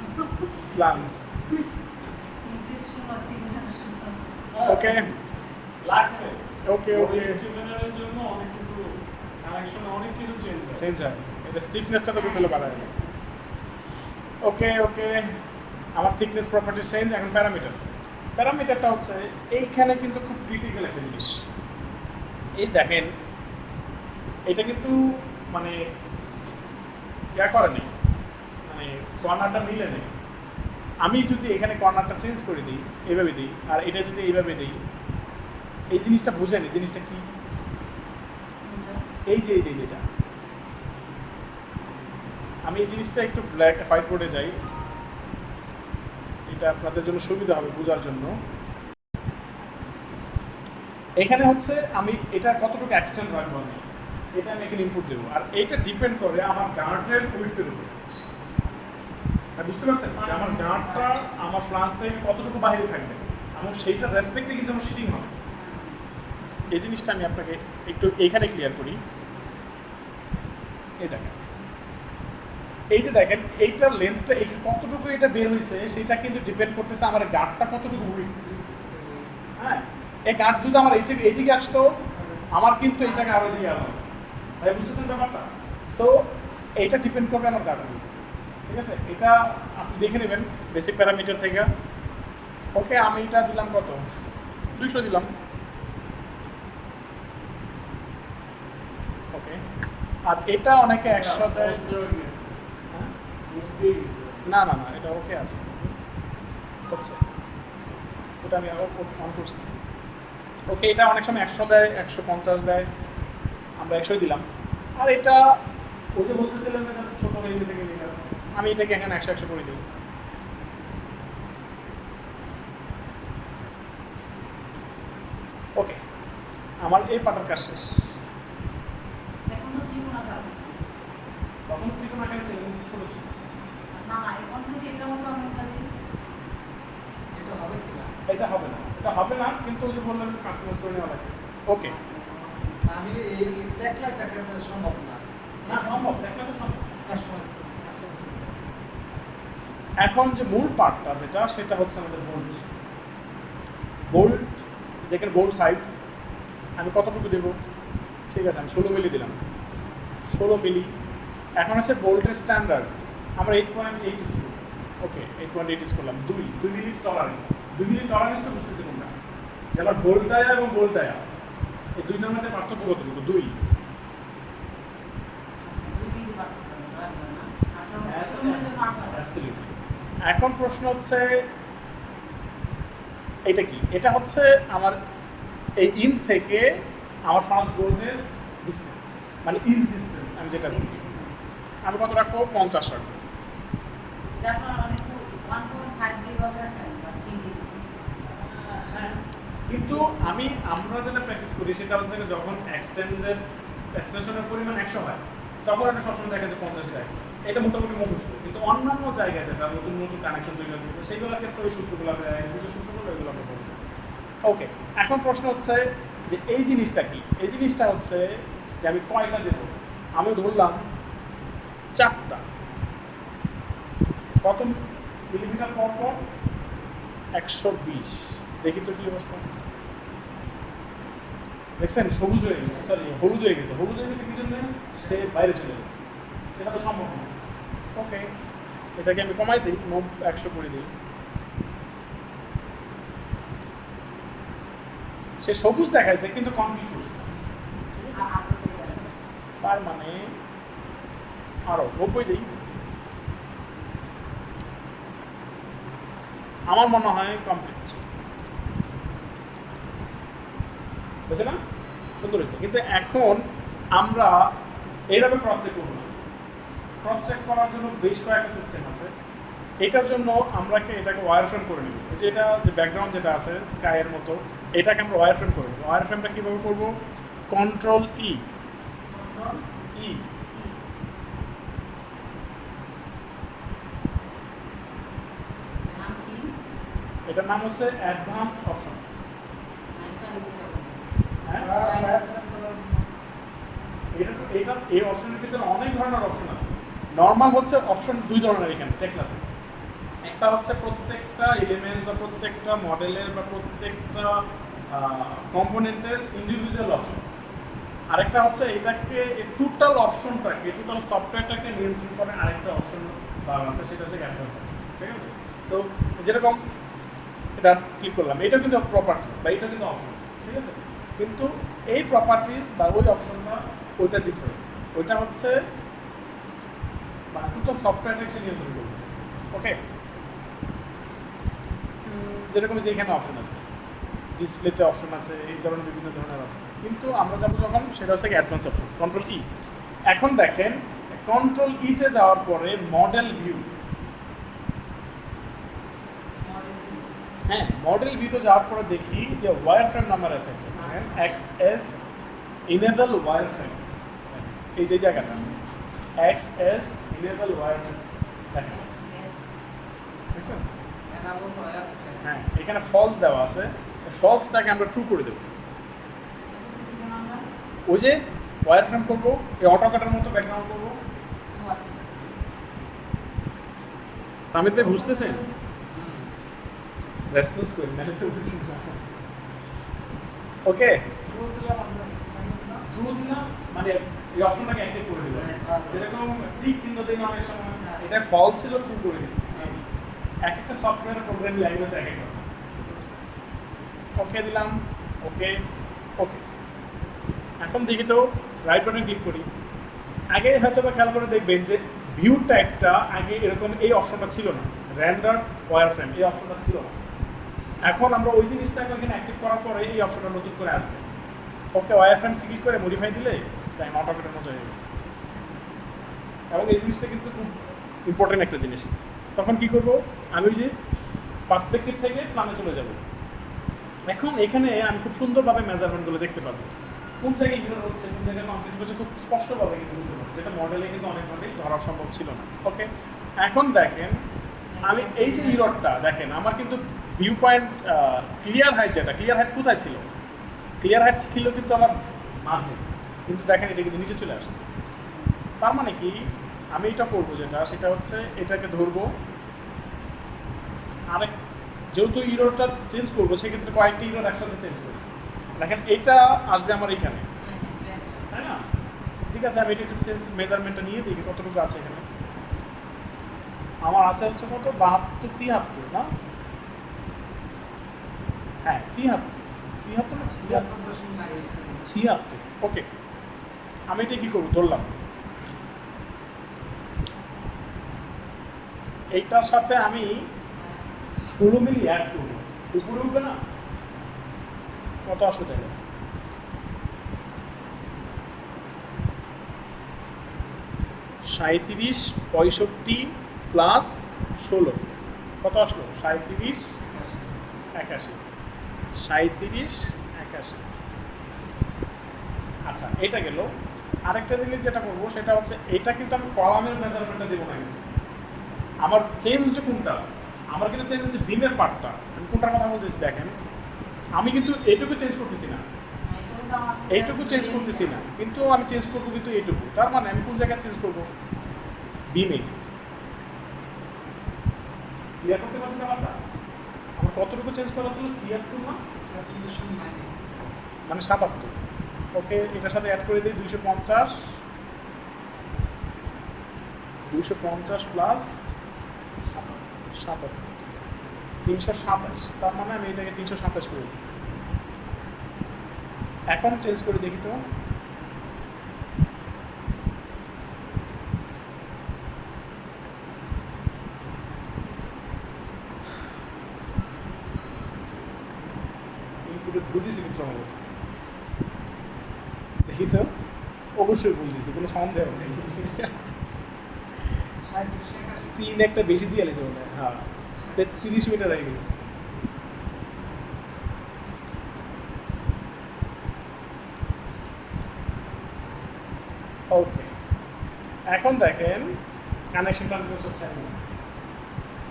[SPEAKER 1] প্লান্স, ওকে
[SPEAKER 4] লাগছে।
[SPEAKER 1] ওকে ওকে,
[SPEAKER 4] স্টিফেনারের জন্য অনেক কিছু কানেকশন, অনেক কিছু
[SPEAKER 1] চেঞ্জ হয়, এটা স্টিফনেসটা তো বিপলে বাড়ায়। ওকে ওকে, আমার থিকনেস প্রপার্টি চেঞ্জ। এখন প্যারামিটারটা হচ্ছে এইখানে কিন্তু খুব ক্রিটিক্যাল একটা জিনিস। এই দেখেন এটা কিন্তু মানে ইয়া করে নেই, মানে কর্নারটা মিলে নেই। আমি যদি এখানে কর্নারটা চেঞ্জ করে দিই, এইভাবে দিই, আর এটা যদি এইভাবে দিই, এই জিনিসটা বুঝেনি, জিনিসটা কি? এই যে যেটা আমি এই জিনিসটা একটু ব্ল্যাক হোয়াইট বোর্ডে যাই, এটা আপনাদের জন্য সুবিধা হবে বোঝার জন্য। এখানে হচ্ছে আমি এটা কতটুকু এক্সটেন্ড রাখবো, আমি এটা আমি এখানে ইনপুট দেবো, আর এইটা ডিপেন্ড করে আমার গার্ডের উইডথের উপরে। বুঝতে পারছেন যে আমার গার্ডটা আমার ফ্লান্স থেকে কতটুকু বাইরে থাকবে, এবং সেইটা রেসপেক্টে কিন্তু আমার শিটিং হবে। এই জিনিসটা আমি আপনাকে একটু এইখানে ক্লিয়ার করি। এই দেখেন, এই যে দেখেন এইটার লেন্থটা এই কতটুকু এটা বের হয়েছে সেটা কিন্তু ডিপেন্ড করতেছে আমার গার্ডটা কতটুকু উইথ। হ্যাঁ, এই গার্ড যদি আমার এইদিকে আসতো, আমার কিন্তু এইটাকে আরো দিয়ে আলো, ভাই বুঝতেছেন ব্যাপারটা? সো এইটা ডিপেন্ড করবে আমার গার্ডের উপর, ঠিক আছে? এটা আপনি দেখে নেবেন বেসিক প্যারামিটার থেকে। ওকে, আমি এটা দিলাম কত, 200 দিলাম। ওকে, আর এটা অনেকে 100 দেয়। হ্যাঁ? না না না, এটা ওকে আছে, হচ্ছে ওটা আমি অন করছি। ওকে, এটা অনেক সময় 100 দেয়, 150 দেয়, আমরা 100 দিলাম। আর এটা ওই যে বলতেছিলাম যে ছোটো হয়ে গেছে কিনা, আমি এটাকে এখানে 100 করে দিই। ওকে, আমার এই পাটার কাজ শেষ। তখন ত্রিকোণ আকারে ছিল, কিন্তু ছোট ছিল। এটা হবে না, এটা হবে না, কিন্তু ওই যে বললাম কাস্টমাইজ করে নেওয়া লাগে। ওকে,
[SPEAKER 2] আমি এই দেখলে দেখাতে সম্ভব না।
[SPEAKER 1] না সম্ভব, দেখলে তো সম্ভব।
[SPEAKER 2] কাস্টমাইজ
[SPEAKER 1] এখন যে মূল পার্টটা যেটা, সেটা হচ্ছে আমাদের বোল্ট, যেখানে বোল্ট সাইজ আমি কতটুকু দেবো? ঠিক আছে, আমি 16 মিলি দিলাম, 16 মিলি। এখন হচ্ছে বোল্টের স্ট্যান্ডার্ড আমরা 8.8 ইউজ করি। ওকে, 8.8 ইউজ করলাম। 2 মিলি টলারেন্স। 2 মিলি টলারেন্সটা বুঝতেছি কোনটা, যেমন বোল্ট ডায়া এবং বোল্ট ডায়া, এই দুইটার মধ্যে পার্থক্য কতটুকু? 2। অ্যাবসলিউটলি। এখন প্রশ্ন হচ্ছে এটা কি? এটা হচ্ছে আমার এই ইন্ট থেকে আমার ফার্স্ট বোল্টের ডিস্টেন্স, মানে ইজ ডিস্টেন্স। আমি যেটা বলি, আমি কত রাখবো? 50 রাখবো। হ্যাঁ, কিন্তু আমরা যেটা প্র্যাকটিস করি সেটা হচ্ছে যখন এক্সটেনশনের পরিমাণ 100 হয়, তখন এটা সবসময় দেখা যায় 50 দেয়। এটা মোটামুটি মুখস্থ, কিন্তু অন্যান্য জায়গায় যেটা নতুন নতুন কানেকশন তৈরি করবে সেগুলোর ক্ষেত্রে ওই সূত্রগুলো সূত্রগুলো এগুলো করবে। ওকে, এখন প্রশ্ন হচ্ছে যে এই জিনিসটা কি? এই জিনিসটা হচ্ছে যে আমি কয়টা দেব? আমি ধরলাম 4টা। কত মিলিমিটার পর পর 120। দেখি তো কি অবস্থা। দেখছেন সবুজ হয়ে গেছে, সরি হলুদ হয়ে গেছে। হলুদ হয়ে গেছে কি জন্য? সে বাইরে চলে গেছে, সেটা তো সম্ভব না। ওকে, এটাকে আমি কমাই দিই, 100 করে দিই। সে সবুজ দেখাইছে কিন্তু কমপ্লিট করছে না। ঠিক আছে, তার মানে আরো 90 দিই। আমার মনে হয় কমপ্লিট, বুঝছে না? সুন্দর হয়েছে। কিন্তু এখন আমরা এইভাবে ক্রস চেক করবো না। ক্রস চেক করার জন্য বেশ কয়েকটা সিস্টেম আছে। এটার জন্য আমরা এটাকে ওয়্যার ফ্রেম করে নেব। যে এটা যে ব্যাকগ্রাউন্ড যেটা আছে স্কাইয়ের মতো, এটাকে আমরা ওয়্যার ফ্রেম করে নেব। ওয়্যার ফ্রেমটা কীভাবে করবো? কন্ট্রোল ই, ই এটার নাম হচ্ছে অ্যাডভান্স অপশন। হ্যাঁ, এটা এই অপশনের ভিতরে অনেক ধরনের অপশন আছে। নর্মাল হচ্ছে অপশন দুই ধরনের এখানে টেকলাতে। একটা হচ্ছে প্রত্যেকটা এলিমেন্টস বা প্রত্যেকটা মডেলের বা প্রত্যেকটা কম্পোনেন্টের ইন্ডিভিজুয়াল অপশন। আরেকটা হচ্ছে এটাকে টোটাল অপশনটাকে, টোটাল সফটওয়্যারটাকে নিয়ন্ত্রণ করে আরেকটা অপশন বার আছে, সেটা হচ্ছে অ্যাডভান্স অপশন। ঠিক আছে, সো যেরকম এটা ক্লিক করলাম, এটা কিন্তু প্রপার্টিস বা এটা কিন্তু অপশন। ঠিক আছে, কিন্তু এই প্রপার্টিস বা ওই অপশনটা ওইটা ডিফারেন্ট। ওইটা হচ্ছে মানে টোটাল সফটওয়্যারটাকে নিয়ন্ত্রণ করবে। ওকে, যেরকম যে এখানে অপশন আছে, ডিসপ্লেতে অপশন আছে, এই ধরনের বিভিন্ন ধরনের অপশন আছে। কিন্তু আমরা যাবো যখন, সেটা হচ্ছে অ্যাডভান্স অপশন, কন্ট্রোল ই। এখন দেখেন কন্ট্রোল ইতে যাওয়ার পরে মডেল ভিউ, হ্যাঁ মডেল ভিউতে যাওয়ার পরে দেখি যে ওয়্যার ফ্রেম নাম্বার আছে একটা, দেখেন এক্সএস ইনেবল ওয়্যার ফ্রেম। এই যে জায়গাটা এক্সএস ইনেবল ওয়্যার ফ্রেম দেখেন, দেখছেন? হ্যাঁ, এখানে ফলস দেওয়া আছে, ফলসটাকে আমরা ট্রু করে দেবো। ওই যে ওয়্যার ফ্রেম করবো, এই অটোকাটার মতো ব্যাকগ্রাউন্ড করবো। তামিদ ভাই বুঝতেছেন? রেসপন্স করি মানে তো বুঝছি না। ওকে, ট্রুথ না মানে এই অপশনটাকে অ্যাক্টিভ করে দিল। যেরকম ঠিক চিহ্ন দিন অনেক সময়, এটা ফলস ছিল, ট্রু করে দিচ্ছি। এক একটা সফটওয়্যার প্রোগ্রামিং ল্যাঙ্গুয়েজ এক একটা। ওকে দিলাম, ওকে ওকে। এখন দেখি তো রাইট বাটন ক্লিক করি। আগে হয়তো বা খেয়াল করে দেখবেন যে ভিউ টাইপটা আগে এরকম এই অপশনটা ছিল না, রেন্ডার ওয়্যার ফ্রেম এই অপশনটা ছিল না। এখন আমরা ওই জিনিসটাকে ওখানে অ্যাক্টিভ করার পরে এই অপশনটা নতুন করে আসবে। ওকে, ওয়্যার ফ্রেম ক্লিক করে মডিফাই দিলে তাই অটোকেটের মতো হয়ে গেছে। এবং এই জিনিসটা কিন্তু খুব ইম্পর্টেন্ট একটা জিনিস। তখন কি করব, আমি ওই যে পার্সপেক্টিভ থেকে প্ল্যানে চলে যাব। এখন এখানে আমি খুব সুন্দরভাবে মেজারমেন্টগুলো দেখতে পাবো, কোন জায়গায় হিরো হচ্ছে, কোন জায়গায় কমপ্লিট হচ্ছে, খুব স্পষ্টভাবে কিন্তু বুঝতে পারবো, যেটা মডেলে কিন্তু অনেকভাবেই ধরা সম্ভব ছিল না। ওকে, এখন দেখেন আমি এই যে ইররটা দেখেন, আমার কিন্তু ভিউ পয়েন্ট ক্লিয়ার হাইট, যেটা ক্লিয়ার হাইট কোথায় ছিল, ক্লিয়ার হাইট ছিল কিন্তু আমার মাঝে, কিন্তু দেখেন এটা কিন্তু নিচে চলে আসছে। তার মানে কি আমি এটা করবো যেটা, সেটা হচ্ছে এটাকে ধরবো, আরেক যেহেতু ইরোটা চেঞ্জ করবো সেক্ষেত্রে কয়েকটা ইরোর একসাথে চেঞ্জ করি। দেখেন এইটা আসবে আমার এখানে, তাই না? ঠিক আছে, আমি এটা একটু চেঞ্জ মেজারমেন্টটা নিয়ে দেখি কতটুকু আছে এখানে। আমার আছে হচ্ছে কত, 72 73 না, হ্যাঁ 73 না 76। ওকে, আমি এটা কি করবো, ধরলাম এইটার সাথে আমি 16 মিলি অ্যাড করবো, উপরে উঠবে না, কত আসবে তাহলে? 37 65 প্লাস 16 কত আসলো? 37 81। 37 81। আচ্ছা, এটা গেল। আরেকটা জিনিস যেটা করবো সেটা হচ্ছে, এটা কিন্তু আমি কলামের মেজারমেন্টটা দেবো না, কিন্তু আমার চেঞ্জ হচ্ছে কোনটা, আমার কিন্তু চেঞ্জ হচ্ছে বিমের পার্টটা। আমি কোনটার কথা বলতেছি দেখেন, আমি কিন্তু এইটুকু চেঞ্জ করতেছি না, এইটুকু চেঞ্জ করতেছি না, কিন্তু আমি চেঞ্জ করবো কিন্তু এইটুকু। তার মানে আমি কোন জায়গায় চেঞ্জ করবো, বিমে। ক্লিয়ার করতে পারছেন ব্যাপারটা? আমার কতটুকু চেঞ্জ করা হলো? 76 না
[SPEAKER 2] 76.9
[SPEAKER 1] মানে 77। ওকে, এটার সাথে অ্যাড করে দিই 250 প্লাস 77 327। তার মানে আমি এটাকে 327 করে দিই। এখন চেঞ্জ করে দেখি তো। ইনপুটে ভুল দিয়েছি কিন্তু সম্ভবত। দেখি তো, অবশ্যই ভুল দিয়েছি, কোনো সন্দেহ নেই। 3 একটা বেশি দিয়ে লেছে মনে হয়। হ্যাঁ, 33 মিটার হয়ে গেছে। ওকে, এখন দেখেন কানেকশনটা সব চাইনিজ,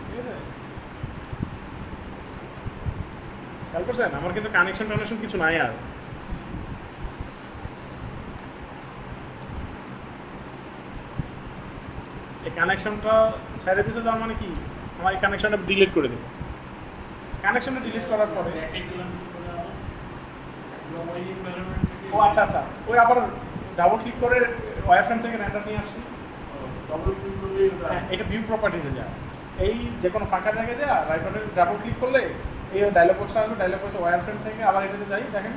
[SPEAKER 1] ঠিক আছে? খেয়াল করছেন আমার কিন্তু কানেকশন টানেকশন কিছু নাই আর। এই কানেকশনটা ছেড়ে দিতে যাওয়ার মানে কি, আমার এই কানেকশনটা ডিলিট করে দেবো। কানেকশনটা ডিলিট করার পরে
[SPEAKER 4] একই গেলাম কি করে আবার ওয়াইরিং মেজারমেন্ট থেকে
[SPEAKER 1] ও আচ্ছা আচ্ছা, ওই আবার ডাবল ক্লিক করে ওয়্যারফ্রেম থেকে রেন্ডার নিয়ে আসছি।
[SPEAKER 4] ডবল ক্লিক করলেই
[SPEAKER 1] হ্যাঁ, এটা ভিউ প্রপার্টিজে যায়। এই যে কোনো ফাঁকা জায়গায় যায় রাইট বাটনে ডাবল ক্লিক করলে এই ডায়লগ বক্সটা আসবে। ডায়লগ বক্সে ওয়্যারফ্রেম থেকে আবার এটাতে যাই, দেখেন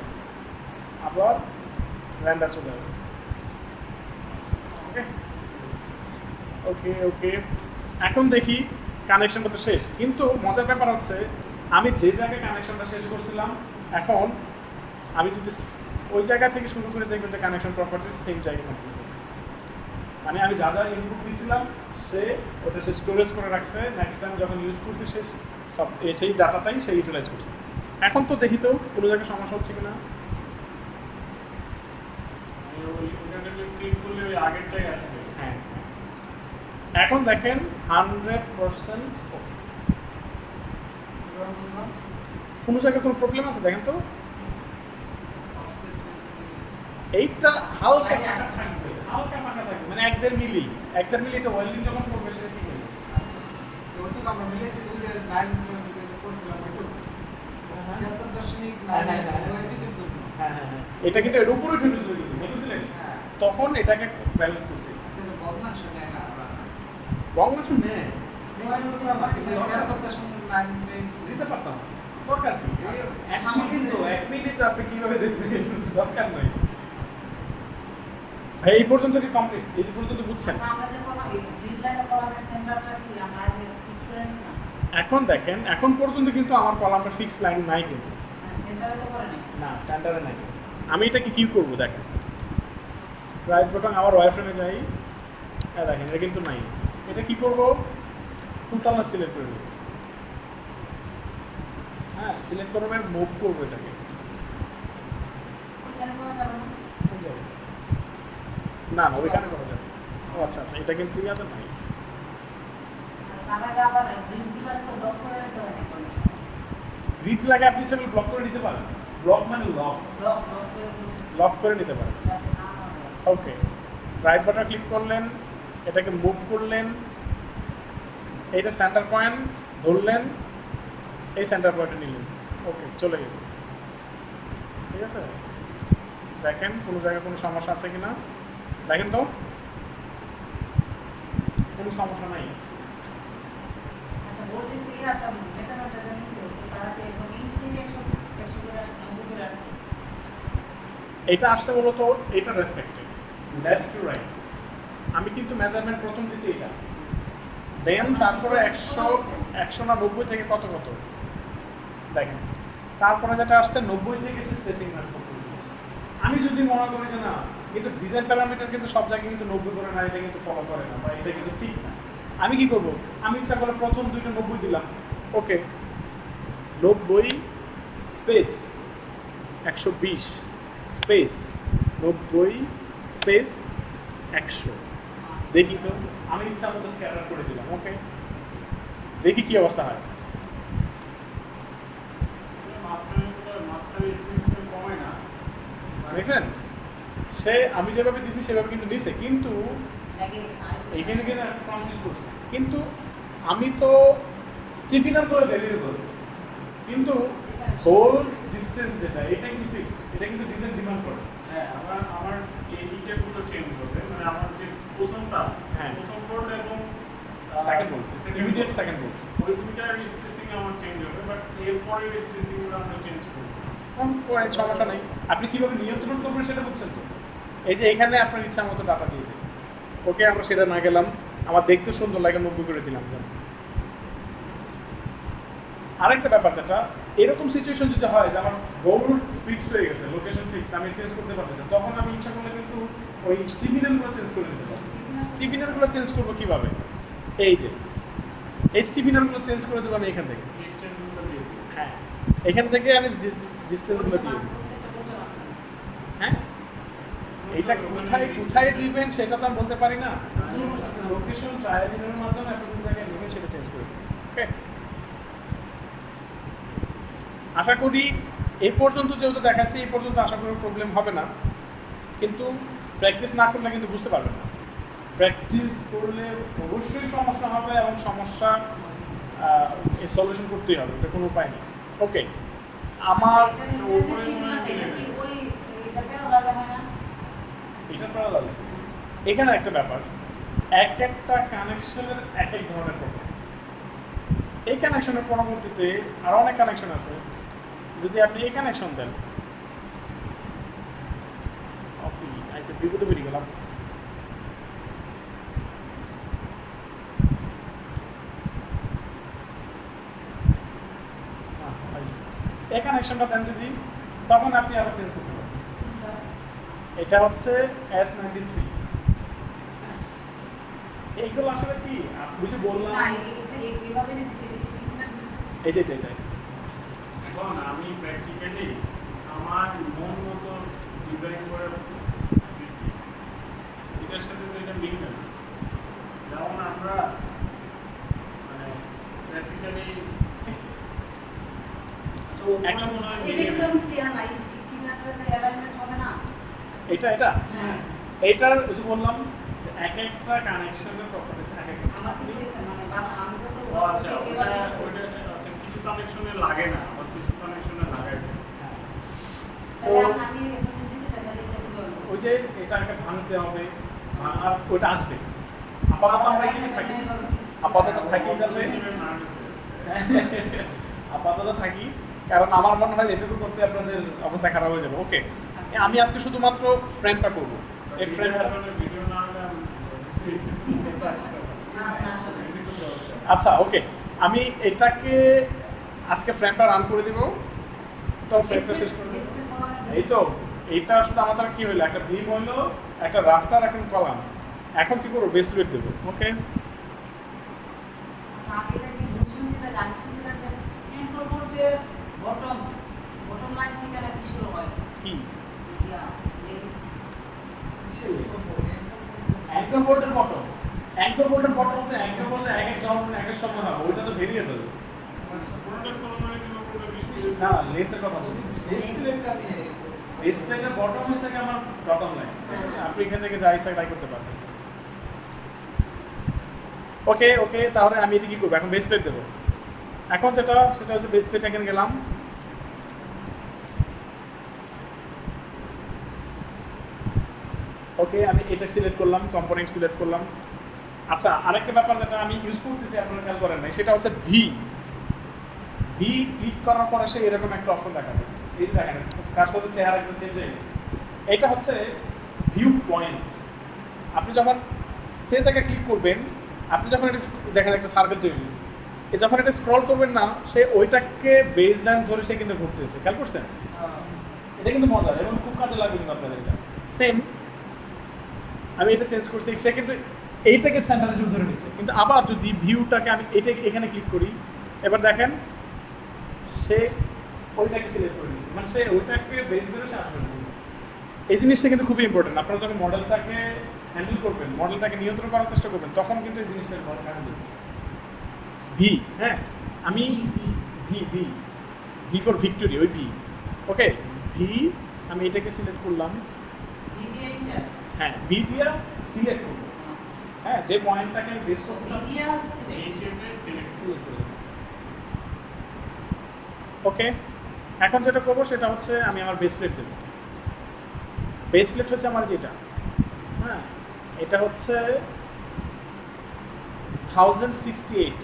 [SPEAKER 1] আবার রেন্ডার চলে যাবে। ওকে ওকে ওকে, এখন দেখি কানেকশনটা তো শেষ, কিন্তু মজার ব্যাপার হচ্ছে আমি যে জায়গায় কানেকশনটা শেষ করছিলাম, এখন আমি যদি ওই জায়গা থেকে শুরু করে দেখবেন যে কানেকশন প্রপার্টিজ সেম জায়গায় কমপ্লিট। মানে আমি যা যা ইনপুট দিয়েছিলাম সে ওটা সে স্টোরেজ করে রাখছে, নেক্সট টাইম যখন ইউজ করছে সে সব সেই ডাটাটাই সে ইউটিলাইজ করছে। এখন তো দেখি তো কোনো জায়গায় সমস্যা হচ্ছে কিনা।
[SPEAKER 4] ওই ওখানে ক্লিক করলে ওই আগেরটাই আসবে।
[SPEAKER 1] হ্যাঁ, এখন দেখেন 100%
[SPEAKER 2] এবার বুঝলাম
[SPEAKER 1] কোনো জায়গায় কোনো প্রবলেম আছে দেখেন তো।
[SPEAKER 2] offset
[SPEAKER 1] এইটা হালকা ফাঁকা থাকবে, হালকা ফাঁকা থাকবে, মানে 1-1.5 মিলি এটা ওয়েল্ডিং যখন করবে সেটা ঠিক হয়ে যাবে।
[SPEAKER 2] আচ্ছা আচ্ছা তো ওইটুকু আমরা মিলে দিই যে 9 যে করছিলাম ওইটুকু 76.9 ওইটির জন্য
[SPEAKER 1] হ্যাঁ হ্যাঁ হ্যাঁ, এটা কিন্তু এর উপরে উঠে গেছিল, বুঝলেন?
[SPEAKER 2] হ্যাঁ
[SPEAKER 1] তখন এটাকে ব্যালেন্স করছি।
[SPEAKER 2] আসলে বদমাশ নেয় না ওরা
[SPEAKER 1] রং মাসু নেয়
[SPEAKER 2] যে 76.9
[SPEAKER 1] দিতে পারতাম, দরকার কি? 1 মিনিট আপনি কিভাবে দেখবেন, দরকার নাই। ভাই এই পর্যন্ত কি কমপ্লিট? এই পর্যন্ত বুঝছেন?
[SPEAKER 3] আচ্ছা, আমরা যে কোনো গ্রিড লাইনে কলামের সেন্টারটা কি আমরা আগে ফিক্স করে নিছি না?
[SPEAKER 1] এখন দেখেন, এখন পর্যন্ত কিন্তু আমার কলামটা ফিক্স লাইন নাই কিন্তু।
[SPEAKER 3] সেন্টারে তো করে নেই।
[SPEAKER 1] না, সেন্টারে নাই। আমি এটাকে কি করব দেখেন, রাইট বাটন আবার ওয়্যারফ্রেমে যাই, হ্যাঁ দেখেন এটা কিন্তু নাই। এটা কি করব, টোটাল সিলেক্ট করে নেব। হ্যাঁ, সিলেক্ট করবে, মুভ করবো এটাকে।
[SPEAKER 3] ওইখানে করা যাবে না?
[SPEAKER 1] কোন জায়গায়? না না, ওইখানে করা যাবে। ও আচ্ছা আচ্ছা, এটা কিন্তু ইয়াতে নাই।
[SPEAKER 3] আর তার আগে আবার গ্রিডগুলো তো লক করে নিতে হবে না কোনো সময়।
[SPEAKER 1] গ্রিড লাগে আপনি চাইলে ব্লক করে নিতে পারেন। ব্লক মানে লক,
[SPEAKER 3] লক করে বলতেছি।
[SPEAKER 1] লক করে নিতে পারেন।
[SPEAKER 3] যাতে না হবে।
[SPEAKER 1] ওকে, রাইট বাটন ক্লিক করলেন, এটাকে মুভ করলেন, এইটা সেন্টার পয়েন্ট ধরলেন, এই সেন্টার পয়েন্টে নিলেন। ওকে, চলে গেছে। ঠিক আছে, দেখেন কোনো জায়গায় কোনো সমস্যা আছে কিনা দেখেন তো। কোনো সমস্যা নাই।
[SPEAKER 3] আচ্ছা, ভোল্টেজ ইয়াটা মেথডটা জানিছে তো তারা তো একদম ইন থেকে 100 করে আসছে, 90 করে আসছে।
[SPEAKER 1] এটা আসছে মূলত এটা রেসপেক্টেড, লেফট টু রাইট। আমি কিন্তু মেজারমেন্ট প্রথম দিছি এটা, দেন তারপরে 100 না 90 থেকে কত কত দেখেন, তারপরে যেটা আসছে 90 থেকে সে স্পেসিং ম্যাপ করতে হবে। আমি যদি মনে করি যে না, কিন্তু ডিজাইন প্যারামিটার কিন্তু সব জায়গায় কিন্তু 90 করে না, এটা কিন্তু ফলো করে না বা এটা কিন্তু ঠিক না। আমি কি করব, আমি ইচ্ছা করে প্রথম দুইটা 90 দিলাম। ওকে, 90 স্পেস 120 স্পেস 90 স্পেস 100, দেখি তো। আমি ইচ্ছা মতো স্ক্যাটার করে দিলাম। ওকে, দেখি কি অবস্থা হয়।
[SPEAKER 4] মাস্টার স্পিড কমে না।
[SPEAKER 1] দেখছেন, সে আমি যেভাবে দিছি সেভাবে কিন্তু দিছে, কিন্তু
[SPEAKER 3] দেখে
[SPEAKER 1] এইখানে কিন্তু কনফিউজ করছে। কিন্তু আমি তো স্টিফেনার করে ভেরিয়েবল, কিন্তু হোল ডিসটেন্স যেটা এটা কিন্তু ফিক্সড, এটা কিন্তু ডিজাইন ডিমান্ড করে।
[SPEAKER 4] হ্যাঁ, আমার এই দিকেগুলো চেঞ্জ হবে, মানে আমার যে প্রথমটা,
[SPEAKER 1] হ্যাঁ।
[SPEAKER 4] প্রথম বোল্ট এবং
[SPEAKER 1] second bolt, immediate second bolt,
[SPEAKER 4] ওই দুইটার স্পেসিং আমার চেঞ্জ হবে, বাট এরপরের স্পেসিংগুলো আমরা চেঞ্জ করব।
[SPEAKER 1] কোনো সমস্যা নেই। আপনি কিভাবে নিয়ন্ত্রণ করবেন সেটা বুঝছেন তো? এই যে এখানে আপনার ইচ্ছা মতো ডাটা দিয়ে দেবেন। ওকে, আমরা সেটা না গেলাম, আমার দেখতে সুন্দর লাগে 90 করে দিলাম। আরেকটা ব্যাপার যেটা, এরকম সিচুয়েশন যদি হয় যে আমার বোল্ট ফিক্সড হয়ে গেছে, লোকেশন ফিক্স, আমি চেঞ্জ করতে পারতেছি, তখন আমি ইচ্ছা করলে কিন্তু ওই স্টিফেনারগুলো চেঞ্জ করে দিতে পারি। স্টিফেনারগুলো চেঞ্জ করবো কিভাবে? এই যে এই স্টিফেনারগুলো চেঞ্জ করে দেবো আমি এখান থেকে।
[SPEAKER 4] ডিসটেন্সগুলো দিয়ে দিই।
[SPEAKER 1] হ্যাঁ, এখান থেকে আমি ডিস্টেন্সগুলো দিয়ে দেবো। হ্যাঁ, এইটা কোথায় কোথায় দিবেন সেটা তো আমি বলতে পারি না। লোকেশন ট্রায়ালিংয়ের মাধ্যমে আপনি কোন জায়গায় নেবেন সেটা চেঞ্জ করে দেবেন। ওকে, আশা করি এই পর্যন্ত যেহেতু দেখাচ্ছি, এই পর্যন্ত আশা করি প্রবলেম হবে না, কিন্তু প্র্যাকটিস না করলে কিন্তু বুঝতে পারবেন না। প্র্যাকটিস করলে অবশ্যই সমস্যা হবে এবং সমস্যা সলিউশন করতেই হবে, এটা কোনো উপায় নেই। ওকে, আমার এটা করা যাবে। এখানে একটা ব্যাপার, এক একটা কানেকশনের এক এক ধরনের প্রবলেম। এই কানেকশনের পরবর্তীতে আরও অনেক কানেকশন আছে। যদি আপনি এই কানেকশন দেন, ওকে, একটা বিপদে বেরিয়ে গেলাম। এই কানেকশনটা দেন যদি, তখন আপনি আবার চেঞ্জ করতে পারেন। এটা হচ্ছে S93। এইগুলো আসলে কি আপনি যে বললাম, এই যে এটা
[SPEAKER 4] এখন আমি প্র্যাকটিক্যালি আমার মন মতো ডিজাইন করে দিচ্ছি, এটার সাথে তো এটা মিল না। যেমন আমরা মানে প্র্যাকটিক্যালি মনে হয়
[SPEAKER 1] এটা এটা এইটার ওই যে বললাম এক একটা কানেকশনের প্রপার্টিজ এক একটা।
[SPEAKER 4] ও আচ্ছা, আচ্ছা, কিছু কানেকশনে লাগে না, আবার কিছু কানেকশনে লাগাই দেয়।
[SPEAKER 1] So, ওই যে এটা একটা ভাঙতে হবে, আর ওইটা আসবে। আপাতত আমরা এখানে থাকি, আপাতত থাকি তাহলে আপাতত থাকি, কারণ আমার মনে হয় এটুকু করতে আপনাদের অবস্থা খারাপ হয়ে যাবে। ওকে, আমি আজকে শুধুমাত্র ফ্রেমটা করব। এই ফ্রেমটা
[SPEAKER 4] ভিডিও না হলে
[SPEAKER 1] আচ্ছা, ওকে, আমি এটাকে আজকে ফ্রেমটা রান করে দিব, তো ফ্রেমটা শেষ করে দেব। এই তো এইটা শুধু আমাদের কি হলো, একটা বিম হলো, একটা রাফটার, এখন কলাম। এখন কি করবো, বেস প্লেট দেবো। ওকে, কি অ্যাঙ্কর বোল্টের বটম, অ্যাঙ্কর বোল্টের বটম তো অ্যাঙ্কর বলতে এক এক ধরনের এক এক সময় হবে, ওইটা তো ভেরিয়েবল।
[SPEAKER 4] কোনটা 16 মিনিট দিব, কোনটা 20 মিনিট।
[SPEAKER 1] না, লেন্থের কথা বলছি।
[SPEAKER 2] ডিসপ্লেটা নিয়ে
[SPEAKER 1] ডিসপ্লেটের বটম হচ্ছে কি আমার বটম লাইন, আপনি এখান থেকে যা ইচ্ছা তাই করতে পারবেন। ওকে ওকে, তাহলে আমি এটা কি করবো, এখন বেস প্লেট দেবো। এখন সেটা হচ্ছে বেস প্লেট, এখানে গেলাম, ওকে, আমি এটা সিলেক্ট করলাম, কম্পোনেন্ট সিলেক্ট করলাম। আচ্ছা, আরেকটা ব্যাপার যেটা আমি ইউজ করতেছি আপনারা খেয়াল করেন নাই, সেটা হচ্ছে ভি ক্লিক করার পরে সে এরকম একটা অপশন দেখাবে। এই যে দেখেন কার সাথে চেহারা একটু চেঞ্জ হয়ে গেছে। এটা হচ্ছে ভিউ পয়েন্ট। আপনি যখন যে জায়গায় ক্লিক করবেন, আপনি যখন এটা দেখেন একটা সার্কেল তৈরি হয়েছে, যখন এটা স্ক্রল করবেন না, সে ওইটাকে বেস লাইন ধরে সে কিন্তু ঘুরতেছে, খেয়াল করছেন? এটা কিন্তু মজার এবং খুব কাজে লাগবে কিন্তু আপনাদের। এটা সেম, আমি এটা চেঞ্জ করছি, সে কিন্তু এইটাকে সেন্টারে ধরে নিচ্ছে। কিন্তু আবার যদি ভিউটাকে আমি এটা এখানে ক্লিক করি, এবার দেখেন সে ওইটাকে সিলেক্ট করে নিচ্ছে, মানে সে ওইটাকে বেস ধরে সে আসবে। এই জিনিসটা কিন্তু খুবই ইম্পর্টেন্ট। আপনারা যখন মডেলটাকে হ্যান্ডেল করবেন, মডেলটাকে নিয়ন্ত্রণ করার চেষ্টা করবেন, তখন কিন্তু এই জিনিসটা হ্যান্ডেল ভি। হ্যাঁ, আমি V V V for victory, ওই ভি। ওকে, ভি, আমি এটাকে সিলেক্ট করলাম। হ্যাঁ, ভি দিয়া সিলেক্ট করবো। হ্যাঁ, যে পয়েন্টটাকে আমি বেস করতে চাচ্ছি
[SPEAKER 4] এই চেনটাই সিলেক্ট
[SPEAKER 1] সিলেক্ট করে দেবো। ওকে, এখন যেটা করবো সেটা হচ্ছে আমি আমার বেস প্লেট দেবো। বেস প্লেট হচ্ছে আমার যেটা, হ্যাঁ, এটা হচ্ছে 1068,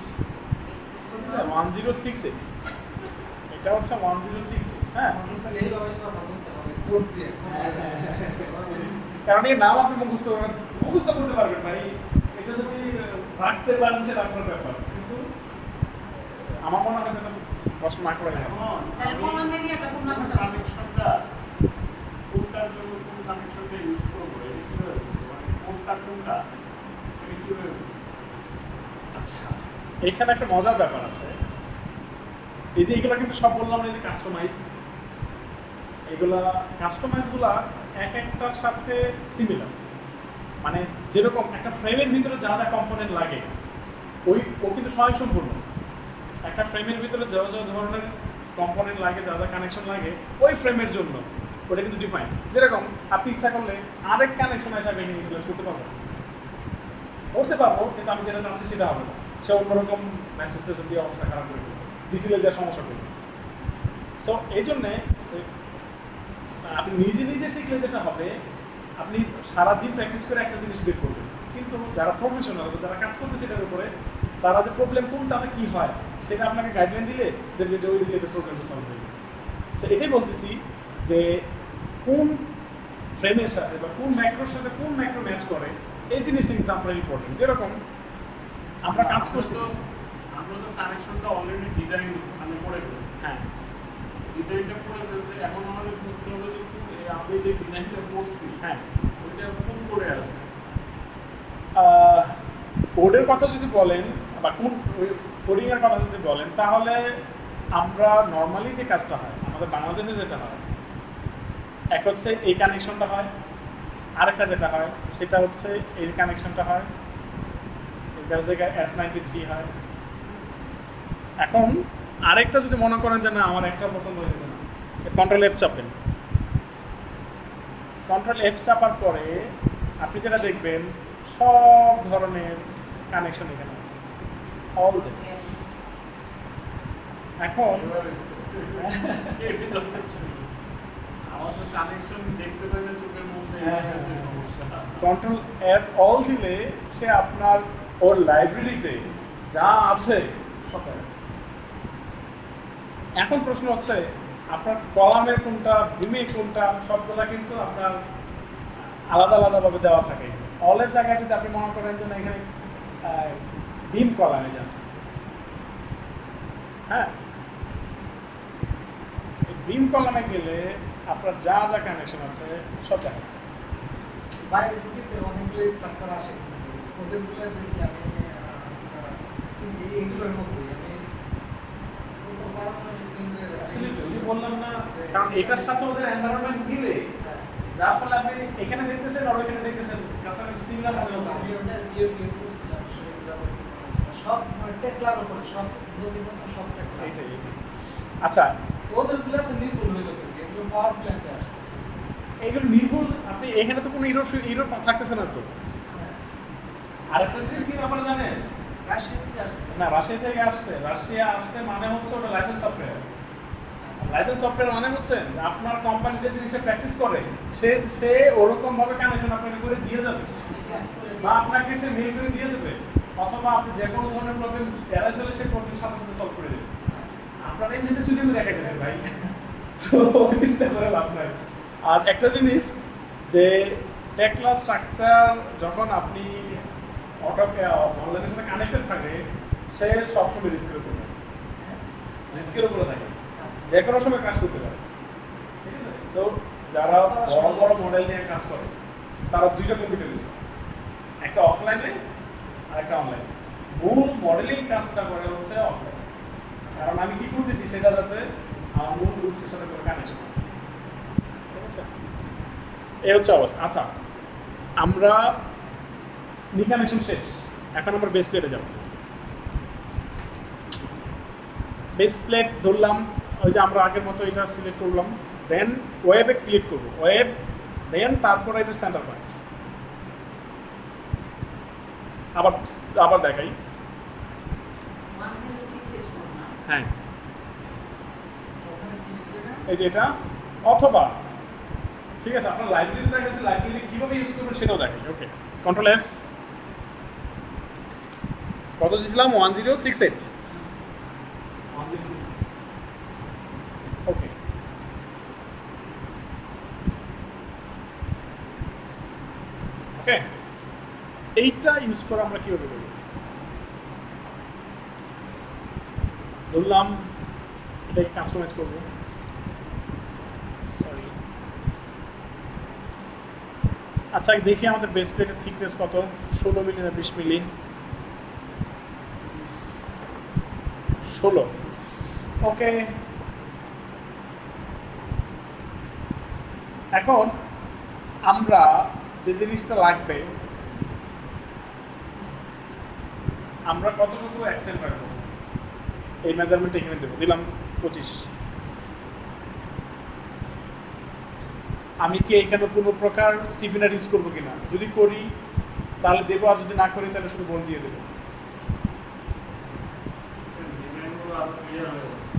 [SPEAKER 1] 1068, এটা হচ্ছে 1068, হ্যাঁ।
[SPEAKER 2] তাহলে এইভাবে কথা বলতে হবে কোড দিয়ে
[SPEAKER 1] কারণ এই নাম আপনি মুখস্থ করতে পারবেন ভাই, এটা যদি রাখতে পারেন সেটা আপনার ব্যাপার, কিন্তু আমার মনে হয় যেন কষ্ট না করে গেল।
[SPEAKER 3] তাহলে কলামের এটা কোন নামটা
[SPEAKER 4] কানেকশনটা কোনটার জন্য কোন কানেকশনটা ইউজ করবো, এটা কিভাবে বুঝবো? মানে কোনটা কোনটা এটা কিভাবে বুঝবো?
[SPEAKER 1] আচ্ছা, এখানে একটা মজার ব্যাপার আছে। এই যে এগুলো কিন্তু সব বললাম না, এই যে কাস্টমাইজ, এগুলা কাস্টমাইজগুলা এক একটার সাথে সিমিলার। মানে যেরকম একটা ফ্রেমের ভিতরে যা যা কম্পোনেন্ট লাগে ও কিন্তু স্বয়ংসম্পূর্ণ। একটা ফ্রেমের ভিতরে যা যা ধরনের কম্পোনেন্ট লাগে, যা যা কানেকশন লাগে ওই ফ্রেমের জন্য ওটা কিন্তু ডিফাইন। যেরকম আপনি ইচ্ছা করলে আরেক কানেকশন হিসাবে ইউটিলাইজ করতে পারবো, কিন্তু আমি যেটা চাচ্ছি সেটা হবে না, সে অন্যরকম মেসেজ টেসেজ দিয়ে অবস্থা খারাপ করে দেবে, ডিটেলে দেওয়ার সমস্যা করবে। সো এই জন্যে যে আপনি নিজে নিজে শিখলে যেটা হবে, আপনি সারাদিন প্র্যাকটিস করে একটা জিনিস বের করবেন, কিন্তু যারা প্রফেশনাল, যারা কাজ করতে সেটার উপরে, তারা যে প্রবলেম কোনটাতে কী হয় সেটা আপনাকে গাইডলাইন দিলে দেখবে যে ওই রিলেটেড প্রবলেমটা সলভ হয়ে গেছে। সো এটাই বলতেছি যে কোন ফ্রেমের সাথে বা কোন ম্যাক্রোর সাথে কোন ম্যাক্রো ম্যাচ করে, এই জিনিসটা কিন্তু আপনার ইম্পর্টেন্ট। যেরকম আমরা কাজ করছি,
[SPEAKER 4] আমরা তো কানেকশনটা অলরেডি ডিজাইন আমি করে ফেলছি,
[SPEAKER 1] হ্যাঁ,
[SPEAKER 4] ডিজাইনটা করে ফেলছি, এখন আমাদের বুঝতে হবে যে আপনি যে ডিজাইনটা করছি
[SPEAKER 1] হ্যাঁ,
[SPEAKER 4] ওইটা কোন করে আছে।
[SPEAKER 1] কোডের কথা যদি বলেন বা কোন কোডিংয়ের কথা যদি বলেন, তাহলে আমরা নর্মালি যে কাজটা হয় আমাদের বাংলাদেশে যেটা হয়, এক হচ্ছে এই কানেকশনটা হয়, আরেকটা যেটা হয় সেটা হচ্ছে এই কানেকশনটা হয়, এটা হচ্ছে S93 হয়। এখন আরেকটা যদি মনে করেন যে না আমার একটা পছন্দ হয়েছে না, কন্ট্রোল F চাপেন। কন্ট্রোল F চাপার পরে আপনি যেটা দেখবেন সব ধরনের কানেকশন এখানে আছে, অল দ্য। এখন
[SPEAKER 4] আমার তো কানেকশন দেখতে পেলে চোখের মধ্যে সমস্যা।
[SPEAKER 1] কন্ট্রোল F অল দিলে সে আপনার ওর লাইব্রেরিতে যা আছে সব আছে। এখন প্রশ্ন হচ্ছে আপনার কলামের কোনটা, বিমে কোনটা, সবগুলা কিন্তু আপনার আলাদা আলাদাভাবে দেওয়া থাকে। অলের জায়গায় যদি আপনি মনে করেন যে না এখানে বিম কলামে যান, হ্যাঁ, বিম কলামে গেলে আপনার যা যা কানেকশন আছে সব দেখা।
[SPEAKER 2] বাইরে থেকে যে অনেকগুলো স্ট্রাকচার আসে, ওদেরগুলো দেখি আমি ঠিক এইগুলোর মধ্যেই আমি
[SPEAKER 1] বললাম না, কারণ এটার সাথে ওদের এনভায়রনমেন্ট মিলে, যার ফলে আপনি এখানে দেখতেছেন আর ওইখানে দেখতেছেন কাছাকাছি সিমিলার মনে হচ্ছে।
[SPEAKER 2] আমি ওটা দিয়ে করছিলাম সব টেকলার উপরে, সব নথিপত্র সব টেকলা।
[SPEAKER 1] এইটাই। আচ্ছা,
[SPEAKER 2] ওদেরগুলো তো নির্ভুল হইল কিন্তু এগুলো পাওয়ার প্ল্যান্টে আসছে।
[SPEAKER 1] এইগুলো নির্ভুল, আপনি এখানে তো কোনো ইরোর থাকতেছে না তো। আরেকটা জিনিস কি ব্যাপারে জানেন,
[SPEAKER 2] রাশিয়া থেকে আসছে
[SPEAKER 1] না রাশিয়া থেকে আসছে, রাশিয়া আসছে মানে হচ্ছে ওটা লাইসেন্স সফটওয়্যার। লাইসেন্স সফটওয়্যার মানে হচ্ছে আপনার কোম্পানি যে জিনিসটা প্র্যাকটিস করে সে ওরকম ভাবে কানেকশন আপনাকে করে দিয়ে যাবে, বা আপনাকে সে মেল করে দিয়ে দেবে, অথবা আপনি যে কোনো ধরনের প্রবলেম এড়াই চলে সেই প্রবলেম সাথে সাথে সলভ করে দেবে। আপনারা এমনিতে চুরি করে দেখা গেছে ভাই, তো ওই চিন্তা করে লাভ নাই। আর একটা জিনিস যে টেকলা স্ট্রাকচার যখন আপনি অনলাইনের সাথে কানেক্টেড থাকে, সে সবসময় রিস্কের উপরে থাকে, রিস্কের উপরে থাকে, যে কোনো সময় কাজ করতে পারে, ঠিক আছে। তো যারা বড় বড় মডেল নিয়ে কাজ করে তারা দুইটা কম্পিউটার ইউজ করে, একটা অফলাইনে আর একটা অনলাইনে। মূল মডেলিং কাজটা করে হচ্ছে অফলাইন, কারণ আমি কি করতেছি সেটা যাতে আমার মূল রুটসের সাথে করে কানেকশন হয়, ঠিক আছে। এই হচ্ছে অবস্থা। আচ্ছা, আমরা কানেকশন শেষ, এখন আমরা বেস প্লেটে যাব। বেস প্লেট ধরলাম, ওই যে আমরা আগের মতো এটা সিলেক্ট করলাম, দেন ওয়েবে ক্লিক করবো, ওয়েব, দেন তারপরে এটা সেন্টার পয়েন্ট। আবার দেখাই,
[SPEAKER 3] 106
[SPEAKER 1] হ্যাঁ এই যে এটা, অথবা ঠিক আছে আপনার লাইব্রেরি দেখা গেছে, লাইব্রেরি কীভাবে ইউজ করবেন সেটাও দেখে। ওকে, কন্ট্রোল F, কত দিয়েছিলাম 1068, 1068। ওকে, ওকে, এইটা ইউজ করে আমরা কীভাবে করব? ধরলাম এটাকে কাস্টমাইজ করবো, সরি। আচ্ছা দেখি আমাদের বেস প্লেটের থিকনেস কত, 16 মিলি না 20 মিলি? 16। ওকে, এখন আমরা যে জিনিসটা লাগবে, আমরা কতটুকু এক্সটেন্ড রাখবো এই মেজারমেন্ট এখানে দেবো, দিলাম 25। আমি কি এখানে কোনো প্রকার স্টিফেনার ইউজ করবো কিনা, যদি করি তাহলে দেবো, আর যদি না করি তাহলে শুধু বোল্ট দিয়ে দেবো।
[SPEAKER 4] ডিজাইনগুলো আরো ক্লিয়ার হয়ে যাচ্ছে।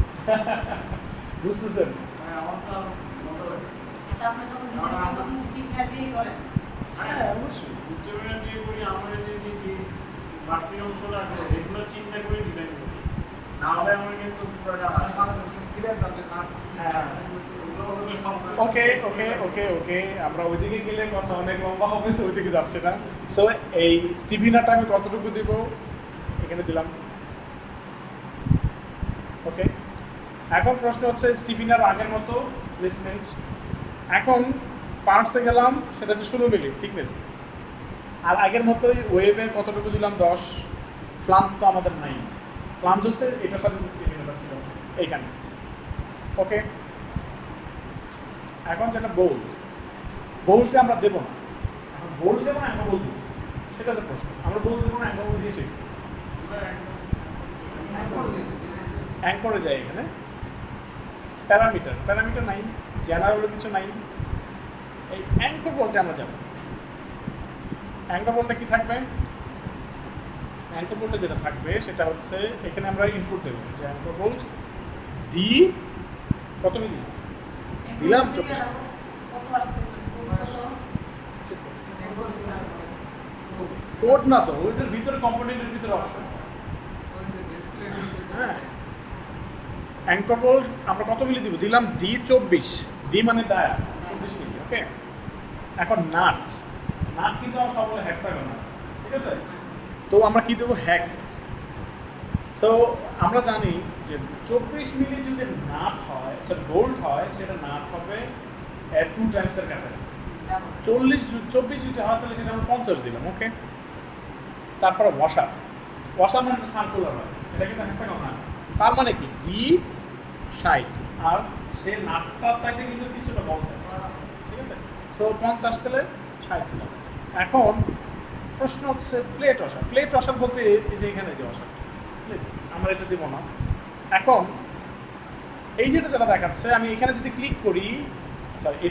[SPEAKER 1] বুঝতেছেন?
[SPEAKER 4] মানে আমার তো আরো মজা লাগছে।
[SPEAKER 3] আচ্ছা আপনি যখন ডিজাইন করেন তখন স্টিফনার দিয়ে করেন?
[SPEAKER 1] হ্যাঁ অবশ্যই।
[SPEAKER 4] ডিজাইন দিয়ে করি, আমরা যে বাড়তি অংশটা আছে এগুলো চিন্তা করে ডিজাইন করি, না হলে আমার কিন্তু পুরোটা
[SPEAKER 2] সিরিয়াস যাবে আর
[SPEAKER 1] হ্যাঁ। ওকে ওকে ওকে ওকে, আমরা ওইদিকে গেলে কথা অনেক লম্বা হবে, সো ওইদিকে যাচ্ছে না। সো এই স্টিফেনারটা আমি কতটুকু দিব, এখানে দিলাম। ওকে, এখন প্রশ্ন হচ্ছে স্টিফেনার আগের মতো প্লেসমেন্ট। এখন পার্টসে গেলাম, সেটা হচ্ছে 16 মিলি থিকনেস, আর আগের মতোই ওয়েভের কতটুকু দিলাম 10। ফ্লান্স তো আমাদের নাই, ফ্লান্স হচ্ছে এটার সাথে যে স্টিফেনারটা ছিল এইখানে। ওকে, এখন যেটা বোল্টে আমরা দেবো না, এখন বোল্ট দেবো না অ্যাঙ্কর বোল্ট দেবো, সেটা হচ্ছে প্রশ্ন। আমরা বোল্ট দেবো না অ্যাঙ্কর বোল্ট দিয়েছি, অ্যাঙ্করে যাই এখানে। প্যারামিটার নাই, জেনারেল কিছু নাই, এই অ্যাঙ্কর বোল্টে আমরা যাবো। অ্যাঙ্কর বোল্টে কি থাকবে? অ্যাঙ্কর বোল্টে যেটা থাকবে সেটা হচ্ছে এখানে আমরা ইনপুট দেবো যে অ্যাঙ্কর বোল্ট ডি কত মিলি দিলাম, 24।
[SPEAKER 3] কত আসছে
[SPEAKER 1] কোড না তো, ওইটার ভিতরে কম্পোনেন্টের ভিতরে অপশন। হ্যাঁ, অ্যাঙ্কর বোল্ট আমরা কত মিলি দিব, দিলাম ডি 24, ডি মানে ডায়া 24 মিলি। ওকে, এখন নাট কিন্তু আমরা সব বলে হেক্সাগোনাল, ঠিক আছে? তো আমরা কি দেবো, হ্যাক্স। সো আমরা জানি যে 24 মিলি যদি নাট হয়, সেটা বোল্ট হয়, সেটা নাট হবে 2 টাইমসের কাছাকাছি। 24 যদি হয় তাহলে সেটা আমরা 50 দিলাম। ওকে, তারপরে ওয়াশার মানে সার্কুলার হয়, এটা কিন্তু হেক্সাগন না। তার মানে কি ডি 60, আর সে নাটটার চাইতে কিন্তু কিছুটা বড় থাকে, ঠিক আছে? সো 50 তাহলে 60 দিলাম। এখন প্রশ্ন হচ্ছে প্লেট ওয়াশার বলতে এই যে এখানে যে ওয়াশার প্লেট, আমরা এটা দিব না। এখন এই যেটা দেখাচ্ছে, আমি এখানে যদি ক্লিক করি,